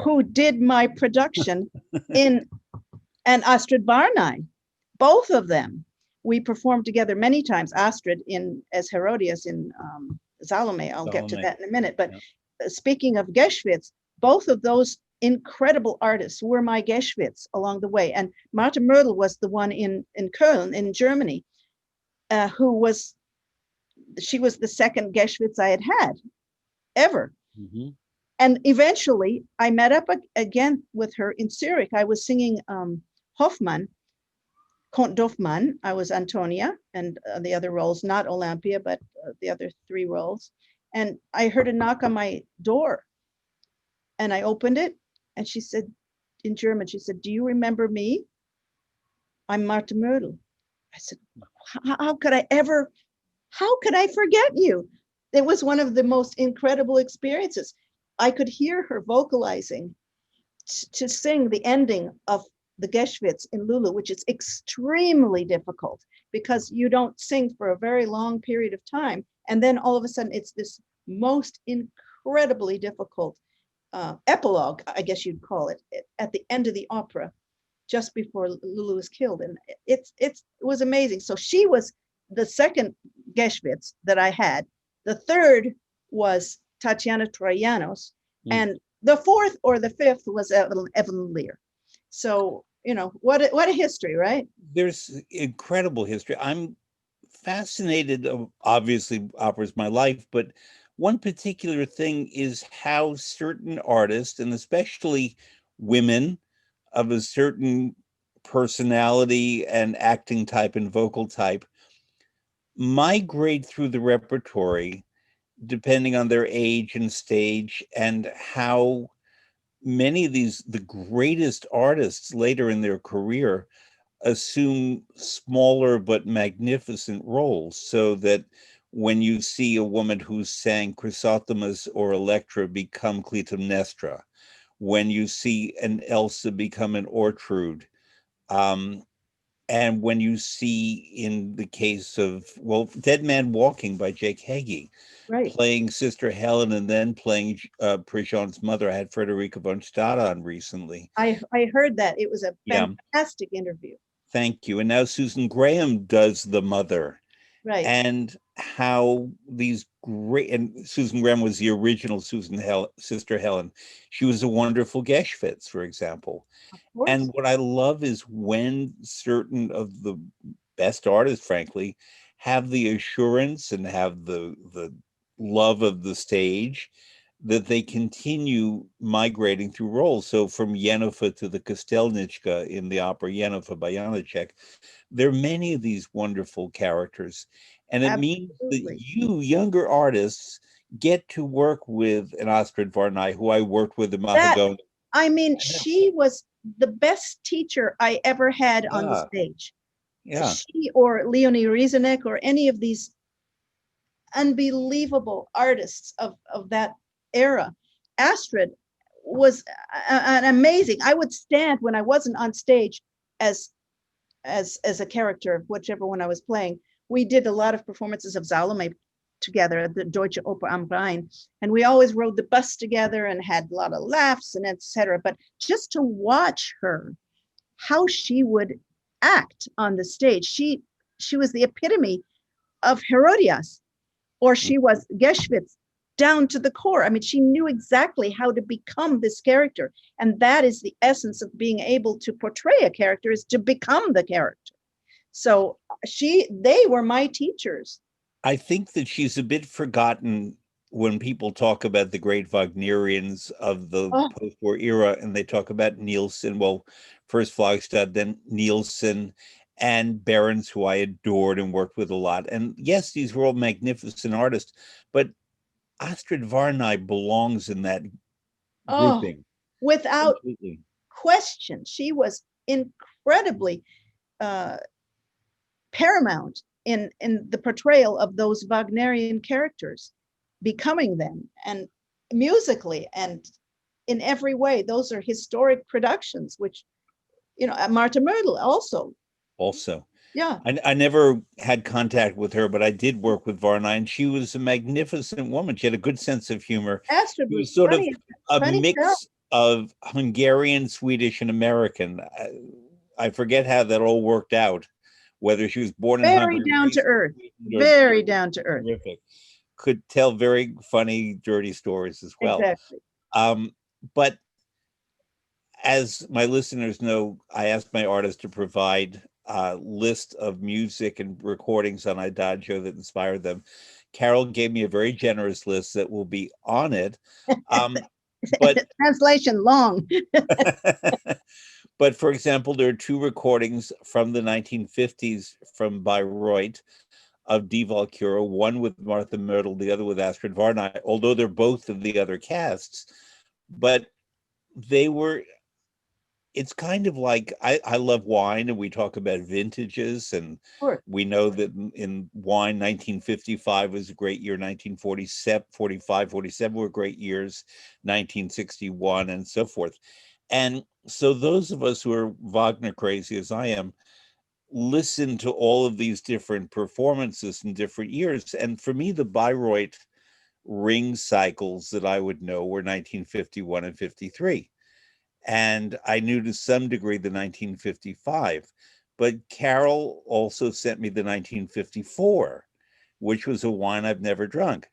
Speaker 2: Who did my production in and Astrid Barney, both of them. We performed together many times. Astrid as Herodias in Salome. I'll get to that in a minute. But speaking of Geschwitz, both of those incredible artists were my Geschwitz along the way. And Martha Mödel was the one in Köln in Germany, she was the second Geschwitz I had ever. Mm-hmm. And eventually I met up again with her in Zurich. I was singing Hoffmann, Count d'Hoffmann. I was Antonia, and the other roles, not Olympia, but the other 3 roles. And I heard a knock on my door, and I opened it, and she said, in German, she said, do you remember me? I'm Martha Mödel. I said, how could I forget you? It was one of the most incredible experiences. I could hear her vocalizing to sing the ending of the Geschwitz in Lulu, which is extremely difficult because you don't sing for a very long period of time. And then all of a sudden it's this most incredibly difficult epilogue, I guess you'd call it, at the end of the opera, just before Lulu is killed. And it was amazing. So she was the second Geschwitz that I had. The third was Tatiana Troyanos, and the fourth or the fifth was Evelyn Lear. So, you know, what a history, right?
Speaker 1: There's incredible history. I'm fascinated, obviously opera's my life, but one particular thing is how certain artists, and especially women of a certain personality and acting type and vocal type, migrate through the repertory depending on their age and stage, and how many of the greatest artists later in their career assume smaller but magnificent roles, so that when you see a woman who sang Chrysothemis or Electra become Clytemnestra, when you see an Elsa become an Ortrud, and when you see, in the case of, Dead Man Walking by Jake Heggie, right, playing Sister Helen and then playing Prejean's mother. I had Frederica von Stade on recently.
Speaker 2: I heard that. It was a fantastic interview.
Speaker 1: Thank you. And now Susan Graham does the mother,
Speaker 2: Right.
Speaker 1: and how these great, and Susan Graham was the original Sister Helen. She was a wonderful Geschwitz, for example.
Speaker 2: Of
Speaker 1: And
Speaker 2: course.
Speaker 1: what I love is when certain of the best artists, frankly, have the assurance and have the love of the stage, that they continue migrating through roles. So from Yennefer to the Kostelnichka in the opera Yennefer by Janacek, there are many of these wonderful characters. And it means that
Speaker 2: Absolutely.
Speaker 1: you, younger artists, get to work with an Astrid Varnay, who I worked with in
Speaker 2: That,
Speaker 1: Mahagoni.
Speaker 2: I mean, she was the best teacher I ever had on the
Speaker 1: Yeah,
Speaker 2: stage.
Speaker 1: yeah.
Speaker 2: She or Leonie Rieseneck or any of these unbelievable artists of that era. Astrid was an amazing. I would stand when I wasn't on stage as as a character of whichever one I was playing. We did a lot of performances of Salome together at the Deutsche Oper am Rhein, and we always rode the bus together and had a lot of laughs and etc. But just to watch her, how she would act on the stage, she was the epitome of Herodias, or she was Geschwitz down to the core. I mean, she knew exactly how to become this character. And that is the essence of being able to portray a character, is to become the character. So they were my teachers.
Speaker 1: I think that she's a bit forgotten when people talk about the great Wagnerians of the
Speaker 2: Oh,
Speaker 1: post-war era, and they talk about Nielsen, well, first Flagstad, then Nielsen, and Behrens, who I adored and worked with a lot. And yes, these were all magnificent artists, but Astrid Varnay belongs in that
Speaker 2: oh,
Speaker 1: grouping
Speaker 2: without
Speaker 1: completely.
Speaker 2: question, she was incredibly uh, paramount in the portrayal of those Wagnerian characters, becoming them, and musically and in every way. Those are historic productions, which, Martha Myrtle also.
Speaker 1: Also,
Speaker 2: Yeah.
Speaker 1: I never had contact with her, but I did work with Varnay, and she was a magnificent woman. She had a good sense of humor.
Speaker 2: Astrid
Speaker 1: She
Speaker 2: was
Speaker 1: was sort of
Speaker 2: funny,
Speaker 1: a
Speaker 2: funny girl,
Speaker 1: mix of Hungarian, Swedish, and American. I forget how that all worked out, whether she was born in
Speaker 2: very
Speaker 1: Hungary,
Speaker 2: down to
Speaker 1: raised in
Speaker 2: earth,
Speaker 1: Sweden, or
Speaker 2: very down to earth.
Speaker 1: terrific. Could tell very funny, dirty stories as well.
Speaker 2: Exactly.
Speaker 1: But as my listeners know, I asked my artists to provide a list of music and recordings on Idagio that inspired them. Carole gave me a very generous list that will be on it. But
Speaker 2: Translation long.
Speaker 1: but for example, there are two recordings from the 1950s from Bayreuth of Die Walküre, one with Martha Myrtle, the other with Astrid Varnay, although they're both of the other casts. But they were, it's kind of like, I love wine, and we talk about vintages, and we know that in wine, 1955 was a great year, 1947, 45, 47 were great years, 1961, and so forth. And so those of us who are Wagner crazy, as I am, listen to all of these different performances in different years. And for me, the Bayreuth ring cycles that I would know were 1951 and 53. And I knew to some degree the 1955. But Carole also sent me the 1954, which was a wine I've never drunk.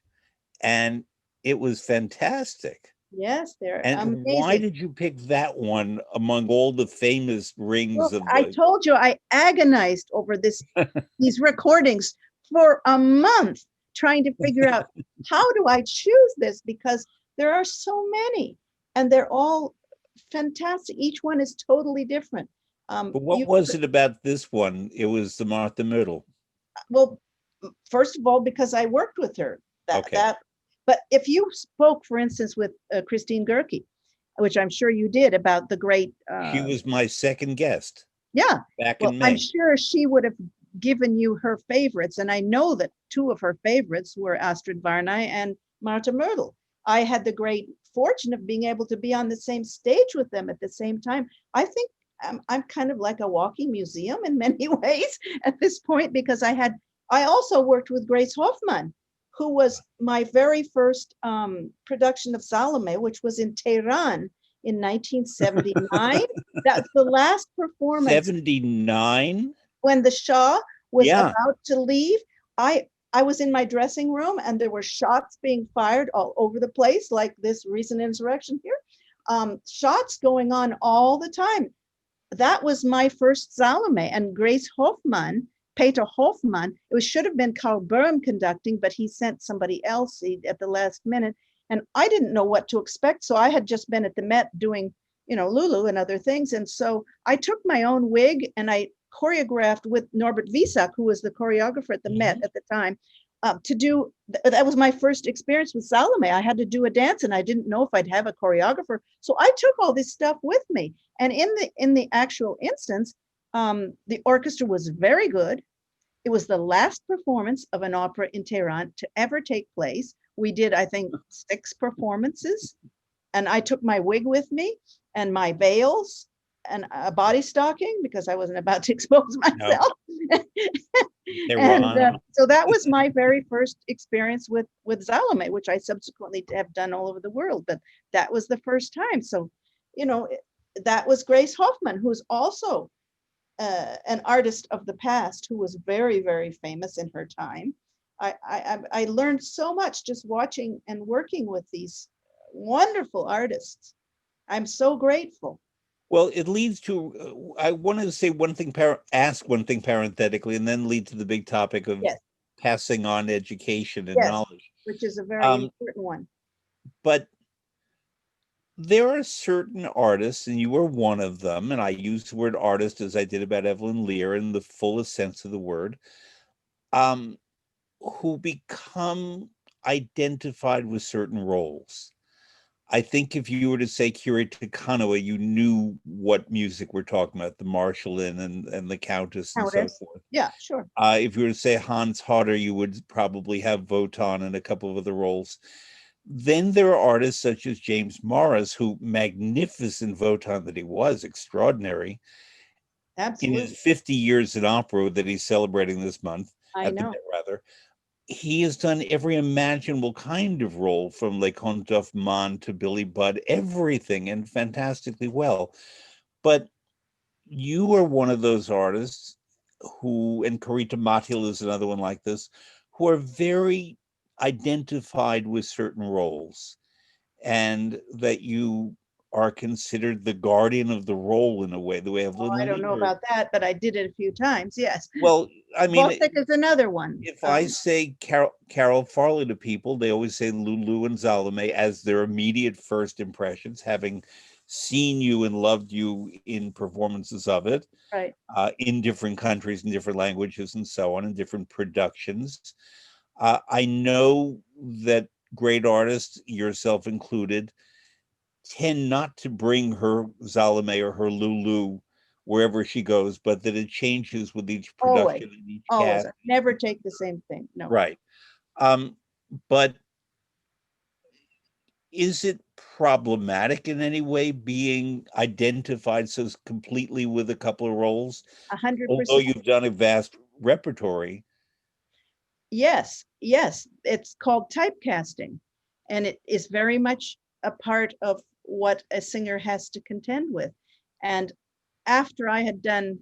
Speaker 1: And it was fantastic.
Speaker 2: Yes, they're
Speaker 1: And why
Speaker 2: amazing.
Speaker 1: did you pick that one among all the famous rings
Speaker 2: Look,
Speaker 1: of
Speaker 2: I
Speaker 1: the?
Speaker 2: told you I agonized over these recordings for a month, trying to figure out how do I choose this, because there are so many and they're all fantastic. Each one is totally different.
Speaker 1: But what was it about this one? It was the Martha Myrtle.
Speaker 2: Well, first of all, because I worked with her.
Speaker 1: Okay.
Speaker 2: But if you spoke, for instance, with Christine Goerke, which I'm sure you did, about the great.
Speaker 1: She was my second guest.
Speaker 2: Yeah.
Speaker 1: Back
Speaker 2: Well,
Speaker 1: in
Speaker 2: I'm
Speaker 1: May.
Speaker 2: sure she would have given you her favorites. And I know that two of her favorites were Astrid Varnay and Martha Myrtle. I had the great fortune of being able to be on the same stage with them at the same time. I think I'm kind of like a walking museum in many ways at this point, because I also worked with Grace Hoffman, who was my very first production of Salome, which was in Tehran in 1979. That's the last performance.
Speaker 1: 79?
Speaker 2: When the Shah was
Speaker 1: Yeah.
Speaker 2: about to leave, I was in my dressing room and there were shots being fired all over the place, like this recent insurrection here. Shots going on all the time. That was my first Salome, and Grace Hoffman, Peter Hoffman, should have been Carl Böhm conducting, but he sent somebody else at the last minute. And I didn't know what to expect. So I had just been at the Met doing, Lulu and other things. And so I took my own wig and I choreographed with Norbert Wiesack, who was the choreographer at the Met at the time, to do, that was my first experience with Salome. I had to do a dance and I didn't know if I'd have a choreographer. So I took all this stuff with me. And in the actual instance, the orchestra was very good. It was the last performance of an opera in Tehran to ever take place. We did, I think, 6 performances. And I took my wig with me and my veils and a body stocking because I wasn't about to expose myself. And so that was my very first experience with Salome, which I subsequently have done all over the world. But that was the first time. So, that was Grace Hoffman, who's also an artist of the past who was very, very famous in her time. I learned so much just watching and working with these wonderful artists. I'm so grateful.
Speaker 1: Well, it leads to, I wanted to say one thing, ask one thing parenthetically, and then lead to the big topic of passing on education and knowledge.
Speaker 2: Which is a very important one.
Speaker 1: But there are certain artists, and you are one of them, and I use the word artist as I did about Evelyn Lear in the fullest sense of the word, who become identified with certain roles. I think if you were to say Kyrie Takanoa, you knew what music we're talking about, the Marschallin and the Countess and so forth.
Speaker 2: Yeah, sure.
Speaker 1: If you were to say Hans Hodder, you would probably have Wotan and a couple of other roles. Then there are artists such as James Morris, who magnificent Wotan that he was, extraordinary.
Speaker 2: Absolutely.
Speaker 1: In his 50 years in opera that he's celebrating this month,
Speaker 2: I know.
Speaker 1: rather, he has done every imaginable kind of role, from Les Contes d'Hoffmann to Billy Budd, everything, and fantastically well. But you are one of those artists who, and Karita Matil is another one like this, who are very identified with certain roles, and that you are considered the guardian of the role in a way, the way of
Speaker 2: I don't know about that, but I did it a few times, yes.
Speaker 1: Well, I mean,
Speaker 2: Voix is another one.
Speaker 1: If I say Carole Farley to people, they always say Lulu and Salome as their immediate first impressions, having seen you and loved you in performances of it,
Speaker 2: right,
Speaker 1: in different countries and different languages and so on, in different productions. I know that great artists, yourself included, tend not to bring her Salome or her Lulu wherever she goes, but that it changes with each production and each cast.
Speaker 2: I never take the same thing. No.
Speaker 1: Right. But is it problematic in any way being identified so completely with a couple of roles?
Speaker 2: 100%.
Speaker 1: Although you've done a vast repertory.
Speaker 2: Yes, it's called typecasting, and it is very much a part of what a singer has to contend with. And after I had done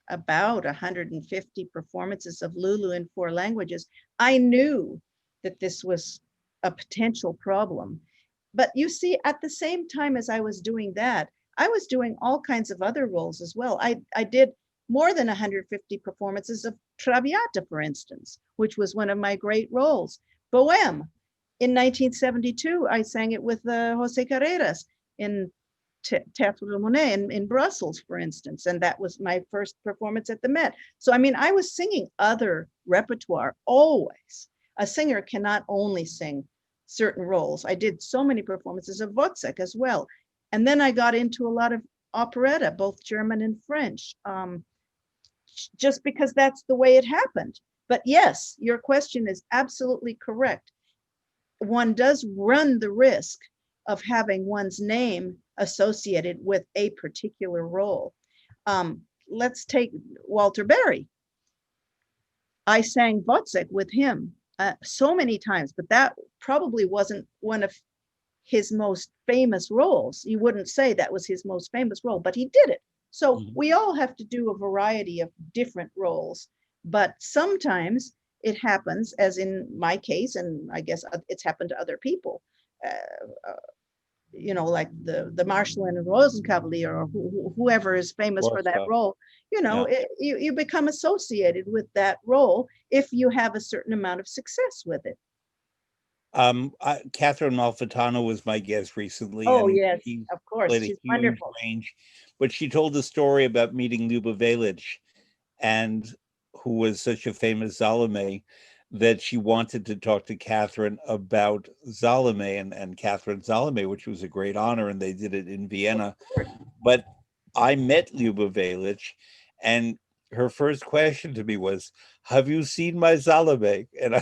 Speaker 2: about 150 performances of Lulu in 4 languages, I knew that this was a potential problem. But you see, at the same time as I was doing that, I was doing all kinds of other roles as well. I did more than 150 performances of Traviata, for instance, which was one of my great roles. Bohème. In 1972, I sang it with José Carreras in Teatro Monet in Brussels, for instance, and that was my first performance at the Met. So, I mean, I was singing other repertoire always. A singer cannot only sing certain roles. I did so many performances of Voix as well. And then I got into a lot of operetta, both German and French, just because that's the way it happened. But yes, your question is absolutely correct. One does run the risk of having one's name associated with a particular role. Let's take Walter Berry. I sang Voix with him so many times, but that probably wasn't one of his most famous roles. You wouldn't say that was his most famous role, but he did it. So we all have to do a variety of different roles, but sometimes it happens, as in my case, and I guess it's happened to other people, like the Marshal and Rosenkavalier, or whoever is famous for that
Speaker 1: Schwarzkopf.
Speaker 2: role,
Speaker 1: Yeah.
Speaker 2: you become associated with that role if you have a certain amount of success with it.
Speaker 1: Catherine Malfitano was my guest recently,
Speaker 2: Oh,
Speaker 1: and
Speaker 2: yes,
Speaker 1: she
Speaker 2: of course.
Speaker 1: played a
Speaker 2: She's
Speaker 1: huge
Speaker 2: wonderful.
Speaker 1: range. But she told the story about meeting Luba Velic, and who was such a famous Salome, that she wanted to talk to Catherine about Salome and Catherine Salome, which was a great honor, and they did it in Vienna. But I met Luba Velic, and her first question to me was, "Have you seen my Salome?" And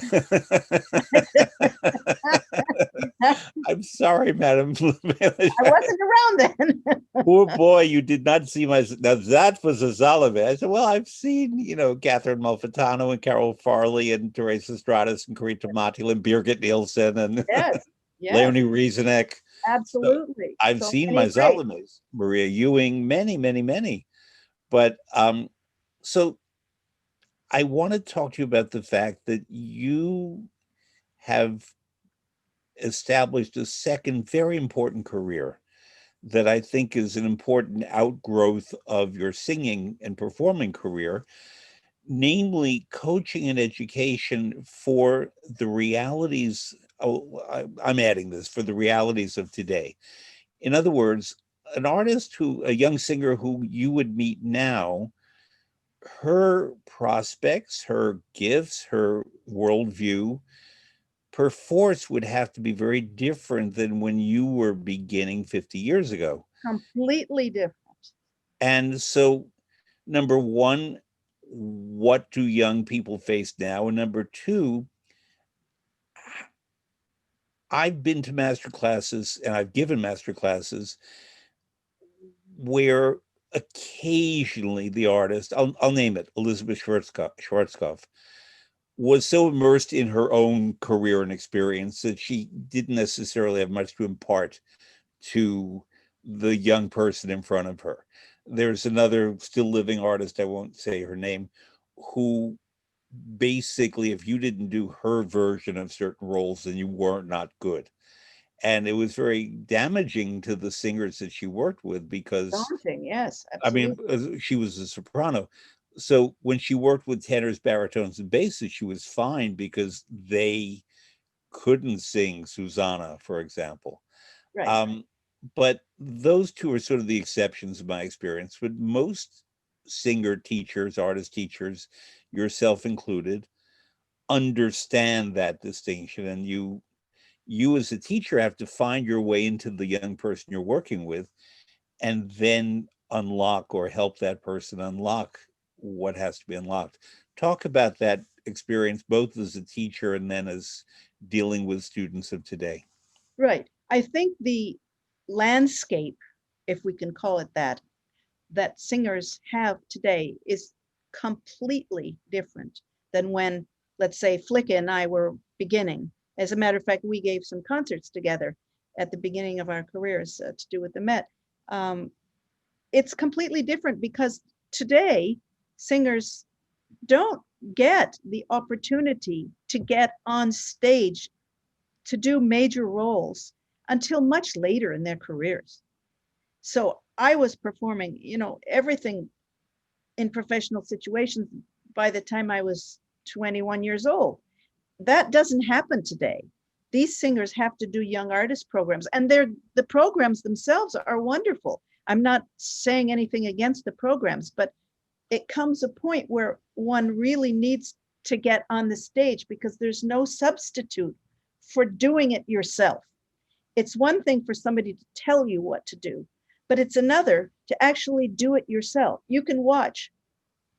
Speaker 1: I'm sorry, Madam Velic.
Speaker 2: I wasn't around then.
Speaker 1: Poor boy, you did not see my. Now that was a Salome. I said, well, I've seen, Catherine Malfitano and Carole Farley and Teresa Stratus and Carita Mottila and Birgit Nielsen and
Speaker 2: Yes, yes,
Speaker 1: Leonie Rieseneck. So
Speaker 2: absolutely.
Speaker 1: I've
Speaker 2: So
Speaker 1: seen my
Speaker 2: many great.
Speaker 1: Salomes, Maria Ewing, many, many, many. But so I want to talk to you about the fact that you have established a second very important career that I think is an important outgrowth of your singing and performing career, namely coaching and education for the realities. I'm adding this, for the realities of today. In other words, a young singer who you would meet now, her prospects, her gifts, her worldview, perforce would have to be very different than when you were beginning 50 years ago.
Speaker 2: Completely different.
Speaker 1: And so, number one, what do young people face now? And number two, I've been to master classes and I've given master classes where occasionally the artist, I'll name it, Elizabeth Schwarzkopf, was so immersed in her own career and experience that she didn't necessarily have much to impart to the young person in front of her. There's another still living artist, I won't say her name, who basically, if you didn't do her version of certain roles, then you were not good. And it was very damaging to the singers that she worked with because,
Speaker 2: Daunting, yes,
Speaker 1: I mean,
Speaker 2: absolutely.
Speaker 1: she was a soprano. So when she worked with tenors, baritones, and basses, she was fine because they couldn't sing Susanna, for example.
Speaker 2: Right.
Speaker 1: Um, but those two are sort of the exceptions in my experience. But most singer teachers, artist teachers, yourself included, understand that distinction. And you as a teacher have to find your way into the young person you're working with and then unlock or help that person unlock what has to be unlocked. Talk about that experience both as a teacher and then as dealing with students of today.
Speaker 2: Right. I think the landscape, if we can call it that, that singers have today is completely different than when, let's say, Flicka and I were beginning. As a matter of fact, we gave some concerts together at the beginning of our careers to do with the Met. Um, it's completely different because today singers don't get the opportunity to get on stage to do major roles until much later in their careers. So I was performing, everything in professional situations by the time I was 21 years old. That doesn't happen today. These singers have to do young artist programs, and the programs themselves are wonderful. I'm not saying anything against the programs, but it comes a point where one really needs to get on the stage because there's no substitute for doing it yourself. It's one thing for somebody to tell you what to do, but it's another to actually do it yourself. You can watch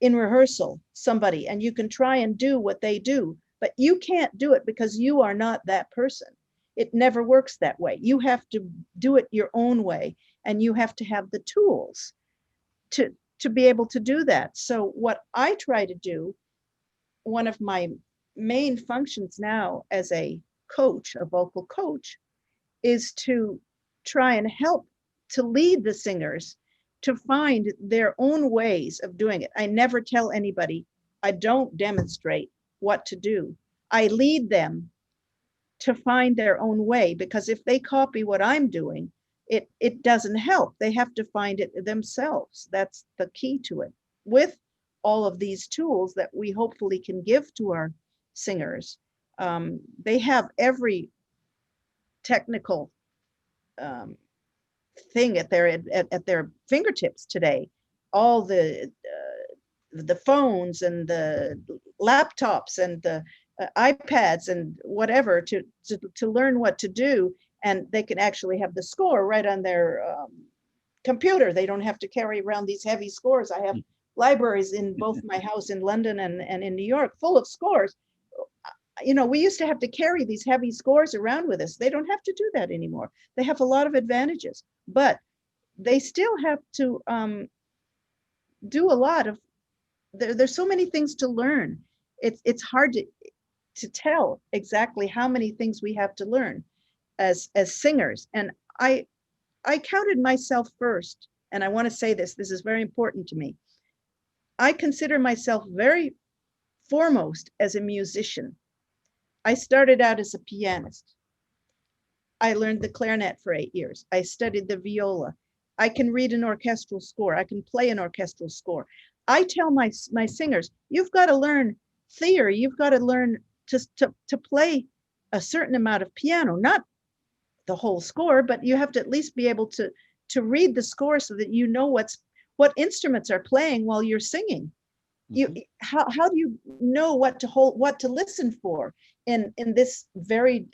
Speaker 2: in rehearsal somebody and you can try and do what they do, but you can't do it because you are not that person. It never works that way. You have to do it your own way, and you have to have the tools to be able to do that. So what I try to do, one of my main functions now as a coach, a vocal coach, is to try and help to lead the singers to find their own ways of doing it. I never tell anybody, I don't demonstrate what to do. I lead them to find their own way, because if they copy what I'm doing, it doesn't help. They have to find it themselves. That's the key to it. With all of these tools that we hopefully can give to our singers, they have every technical um, thing at their fingertips today. All the phones and the laptops and the iPads and whatever to learn what to do, and they can actually have the score right on their computer. They don't have to carry around these heavy scores. I have libraries in both my house in London and in New York full of scores. You know, we used to have to carry these heavy scores around with us. They don't have to do that anymore. They have a lot of advantages, but they still have to do a lot of, there's so many things to learn. It's hard to tell exactly how many things we have to learn as singers. And I counted myself first, and I want to say this is very important to me. I consider myself very foremost as a musician. I started out as a pianist. I learned the clarinet for 8 years. I studied the viola. I can read an orchestral score. I can play an orchestral score. I tell my singers, you've got to learn theory. You've got to learn to play a certain amount of piano, not the whole score, but you have to at least be able to read the score so that you know what instruments are playing while you're singing. You how do you know what to listen for in this very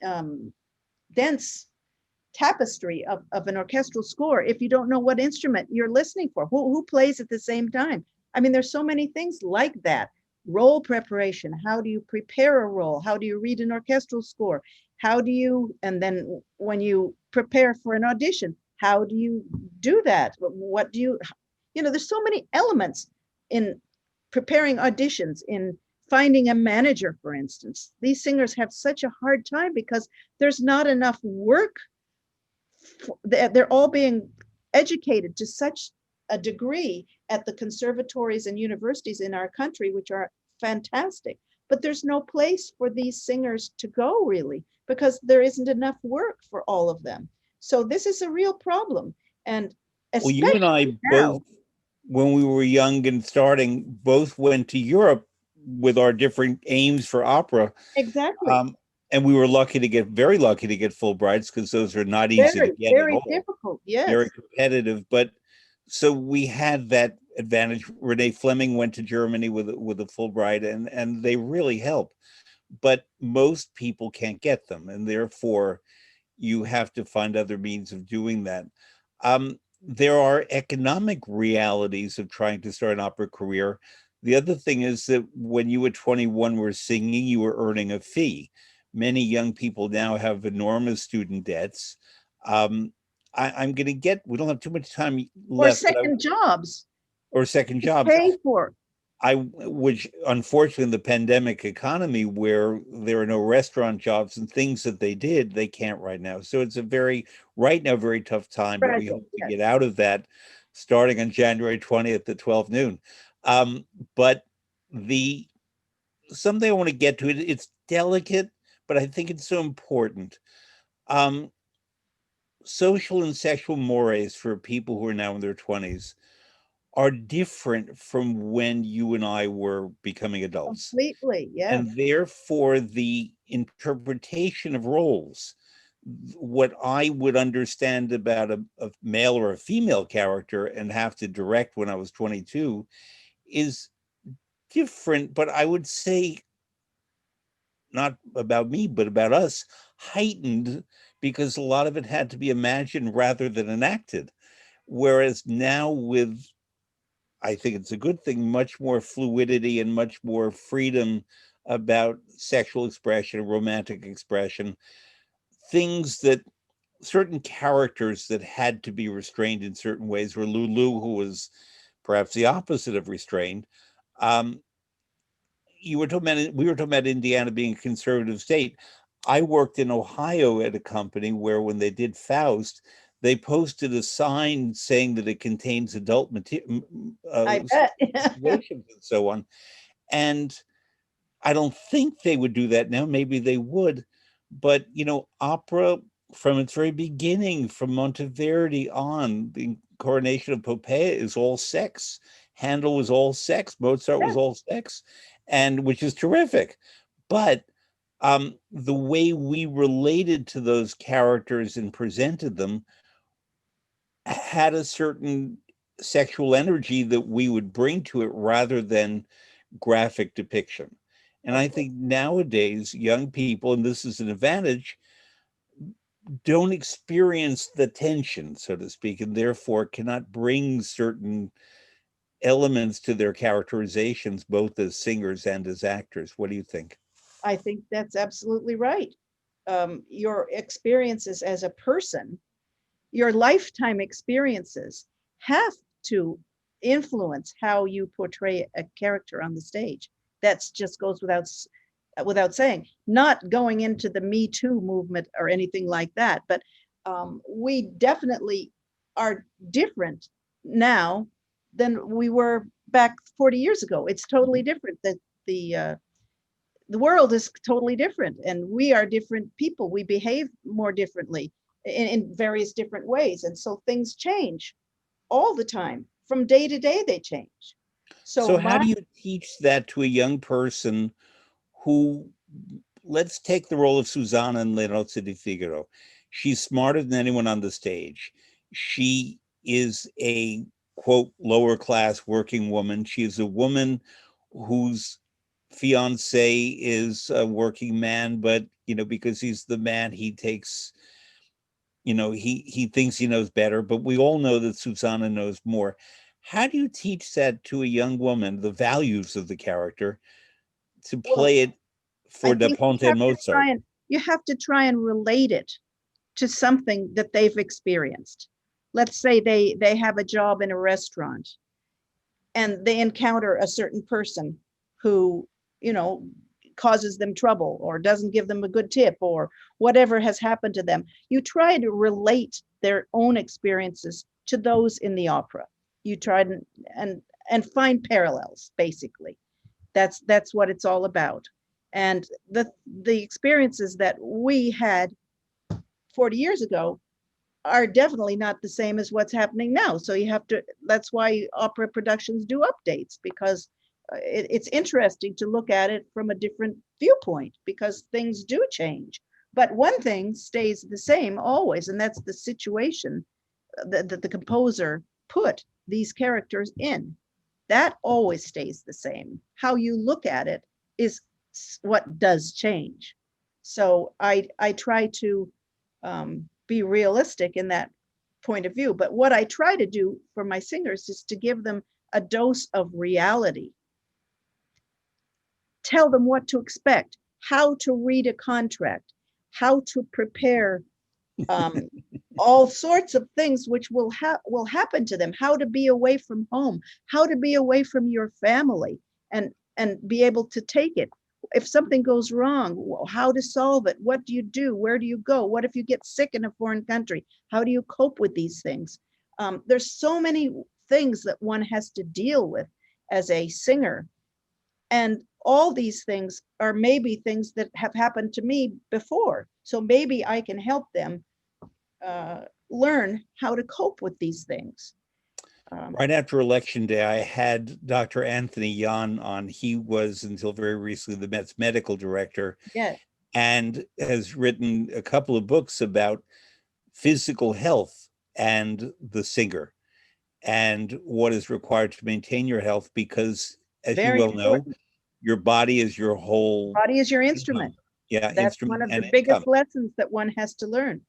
Speaker 2: dense tapestry of an orchestral score if you don't know what instrument you're listening for, who plays at the same time? I mean, there's so many things like that. Role preparation, how do you prepare a role? How do you read an orchestral score? How do you, and then when you prepare for an audition, how do you do that? What do you know, there's so many elements in preparing auditions, in finding a manager, for instance. These singers have such a hard time because there's not enough work. They're all being educated to such a degree at the conservatories and universities in our country, which are fantastic. But there's no place for these singers to go, really, because there isn't enough work for all of them. So this is a real problem. And
Speaker 1: Well, you and I
Speaker 2: especially
Speaker 1: both,
Speaker 2: now,
Speaker 1: when we were young and starting, both went to Europe with our different aims for opera.
Speaker 2: exactly.
Speaker 1: Um, and we were lucky to get, very lucky to get Fulbrights, because those are not easy to
Speaker 2: Very,
Speaker 1: get at
Speaker 2: very
Speaker 1: all.
Speaker 2: difficult.
Speaker 1: Very
Speaker 2: Yes.
Speaker 1: competitive. But so we had that advantage. Renee Fleming went to Germany with a Fulbright, and they really help. But most people can't get them, and therefore you have to find other means of doing that. There are economic realities of trying to start an opera career. The other thing is that when you at 21 were singing, you were earning a fee. Many young people now have enormous student debts. Um, I'm going to get, we don't have too much time
Speaker 2: Or
Speaker 1: left, but
Speaker 2: second jobs
Speaker 1: or second
Speaker 2: to
Speaker 1: jobs.
Speaker 2: pay for.
Speaker 1: Which unfortunately in the pandemic economy where there are no restaurant jobs and things that they did, they can't right now. So it's a very, right now, very tough time, but we
Speaker 2: Fragile,
Speaker 1: hope to
Speaker 2: yes.
Speaker 1: get out of that starting on January 20th at 12 noon. But the, something I want to get to, it's delicate, but I think it's so important. Um, Social and sexual mores for people who are now in their 20s are different from when you and I were becoming adults.
Speaker 2: Completely, yes.
Speaker 1: And therefore, the interpretation of roles, what I would understand about a male or a female character and have to direct when I was 22 is different, but I would say not about me, but about us, heightened, because a lot of it had to be imagined rather than enacted. Whereas now with, I think it's a good thing, much more fluidity and much more freedom about sexual expression, romantic expression, things that certain characters that had to be restrained in certain ways, were Lulu, who was perhaps the opposite of restrained. Um, you were talking about, we were talking about Indiana being a conservative state. I worked in Ohio at a company where when they did Faust, they posted a sign saying that it contains adult
Speaker 2: I bet.
Speaker 1: situations and so on. And I don't think they would do that now. Maybe they would. But, opera from its very beginning, from Monteverdi on, the coronation of Popea is all sex. Handel was all sex. Mozart was
Speaker 2: Yeah,
Speaker 1: all sex, and which is terrific. But the way we related to those characters and presented them had a certain sexual energy that we would bring to it rather than graphic depiction. And I think nowadays, young people, and this is an advantage, don't experience the tension, so to speak, and therefore cannot bring certain elements to their characterizations, both as singers and as actors. What do you think?
Speaker 2: I think that's absolutely right. Your experiences as a person, your lifetime experiences have to influence how you portray a character on the stage. That just goes without saying. Not going into the Me Too movement or anything like that, but we definitely are different now than we were back 40 years ago. It's totally different. The world is totally different, and we are different people. We behave more differently in various different ways, and so things change all the time. From day to day they change. So
Speaker 1: So, how
Speaker 2: my
Speaker 1: do you teach that to a young person who, let's take the role of Susanna in Le Nozze di Figaro. She's smarter than anyone on the stage. She is a, quote, lower class working woman. She is a woman whose fiance is a working man, but, because he's the man, he takes, he thinks he knows better, but we all know that Susanna knows more. How do you teach that to a young woman, the values of the character, to
Speaker 2: well,
Speaker 1: play it
Speaker 2: I
Speaker 1: for Da
Speaker 2: think
Speaker 1: Ponte and Mozart?
Speaker 2: you have to try and relate it to something that they've experienced. Let's say they have a job in a restaurant and they encounter a certain person who, you know, causes them trouble or doesn't give them a good tip or whatever has happened to them. You try to relate their own experiences to those in the opera. You try to, and find parallels, basically. That's what it's all about. And the experiences that we had 40 years ago are definitely not the same as what's happening now. So you have to, that's why opera productions do updates, because it's interesting to look at it from a different viewpoint, because things do change. But one thing stays the same always, and that's the situation that the composer put these characters in. That always stays the same. How you look at it is what does change. So I try to be realistic in that point of view. But what I try to do for my singers is to give them a dose of reality, tell them what to expect, how to read a contract, how to prepare um, all sorts of things which will happen to them, how to be away from home, how to be away from your family, and be able to take it. If something goes wrong, how to solve it, what do you do, where do you go, what if you get sick in a foreign country, how do you cope with these things? There's so many things that one has to deal with as a singer, and all these things are maybe things that have happened to me before, so maybe I can help them learn how to cope with these things.
Speaker 1: Right after Election Day, I had Dr. Anthony Yan on. He was, until very recently, the Met's medical director
Speaker 2: Yeah,
Speaker 1: and has written a couple of books about physical health and the singer and what is required to maintain your health, because, as you
Speaker 2: very
Speaker 1: well know,
Speaker 2: important.
Speaker 1: your body is your whole
Speaker 2: Body is your
Speaker 1: income.
Speaker 2: instrument.
Speaker 1: Yeah,
Speaker 2: That's one
Speaker 1: instrument
Speaker 2: of the
Speaker 1: and income.
Speaker 2: biggest lessons that one has to learn,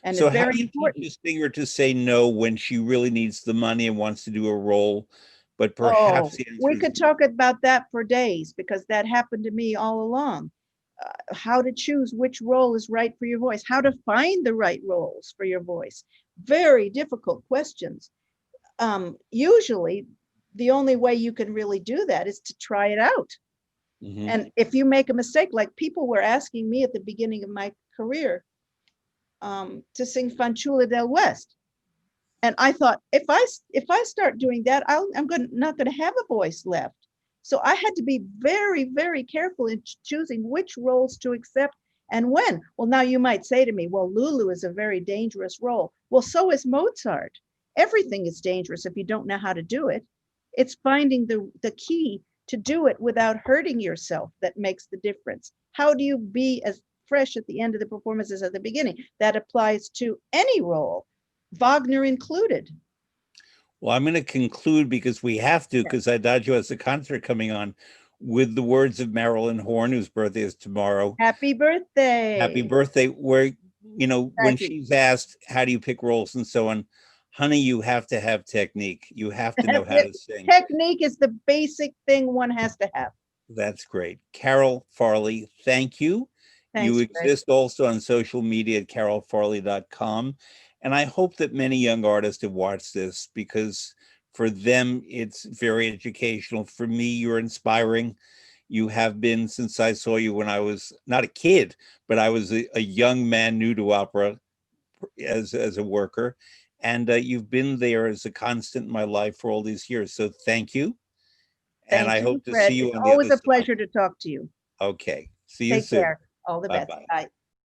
Speaker 2: and
Speaker 1: So
Speaker 2: it's
Speaker 1: how
Speaker 2: very
Speaker 1: do you teach
Speaker 2: important.
Speaker 1: a singer to say no when she really needs the money and wants to do a role, but perhaps
Speaker 2: Oh,
Speaker 1: the answer
Speaker 2: we
Speaker 1: is
Speaker 2: could talk about that for days, because that happened to me all along. How to choose which role is right for your voice, how to find the right roles for your voice. Very difficult questions. Usually, the only way you can really do that is to try it out.
Speaker 1: Mhm.
Speaker 2: And if you make a mistake, like people were asking me at the beginning of my career to sing Fanciulla del West. And I thought, if I start doing that, not going to have a voice left. So I had to be very, very careful in choosing which roles to accept and when. Well, now you might say to me, well, Lulu is a very dangerous role. Well, so is Mozart. Everything is dangerous if you don't know how to do it. It's finding the key to do it without hurting yourself that makes the difference. How do you be as fresh at the end of the performance as at the beginning? That applies to any role, Wagner included.
Speaker 1: Well, I'm going to conclude because we have to,
Speaker 2: Yeah.
Speaker 1: because Adagio has a concert coming on with the words of Marilyn Horne, whose birthday is tomorrow.
Speaker 2: Happy birthday.
Speaker 1: Happy birthday. Where, when
Speaker 2: Thank you.
Speaker 1: she's asked, how do you pick roles and so on, honey, you have to have technique. You have to know how to sing.
Speaker 2: Technique is the basic thing one has to have.
Speaker 1: That's great. Carole Farley, thank you.
Speaker 2: Thanks,
Speaker 1: You
Speaker 2: Greg.
Speaker 1: exist also on social media at carolefarley.com. And I hope that many young artists have watched this because for them, it's very educational. For me, you're inspiring. You have been since I saw you when I was not a kid, but I was a young man new to opera as a worker. And you've been there as a constant in my life for all these years. So thank you. And
Speaker 2: Thank
Speaker 1: I
Speaker 2: you,
Speaker 1: hope to
Speaker 2: Fred.
Speaker 1: see you
Speaker 2: It's
Speaker 1: on the
Speaker 2: always
Speaker 1: other
Speaker 2: a
Speaker 1: side.
Speaker 2: pleasure to talk to you.
Speaker 1: Okay. See you
Speaker 2: Take
Speaker 1: soon.
Speaker 2: care. All the best.
Speaker 1: Bye-bye.
Speaker 2: Bye.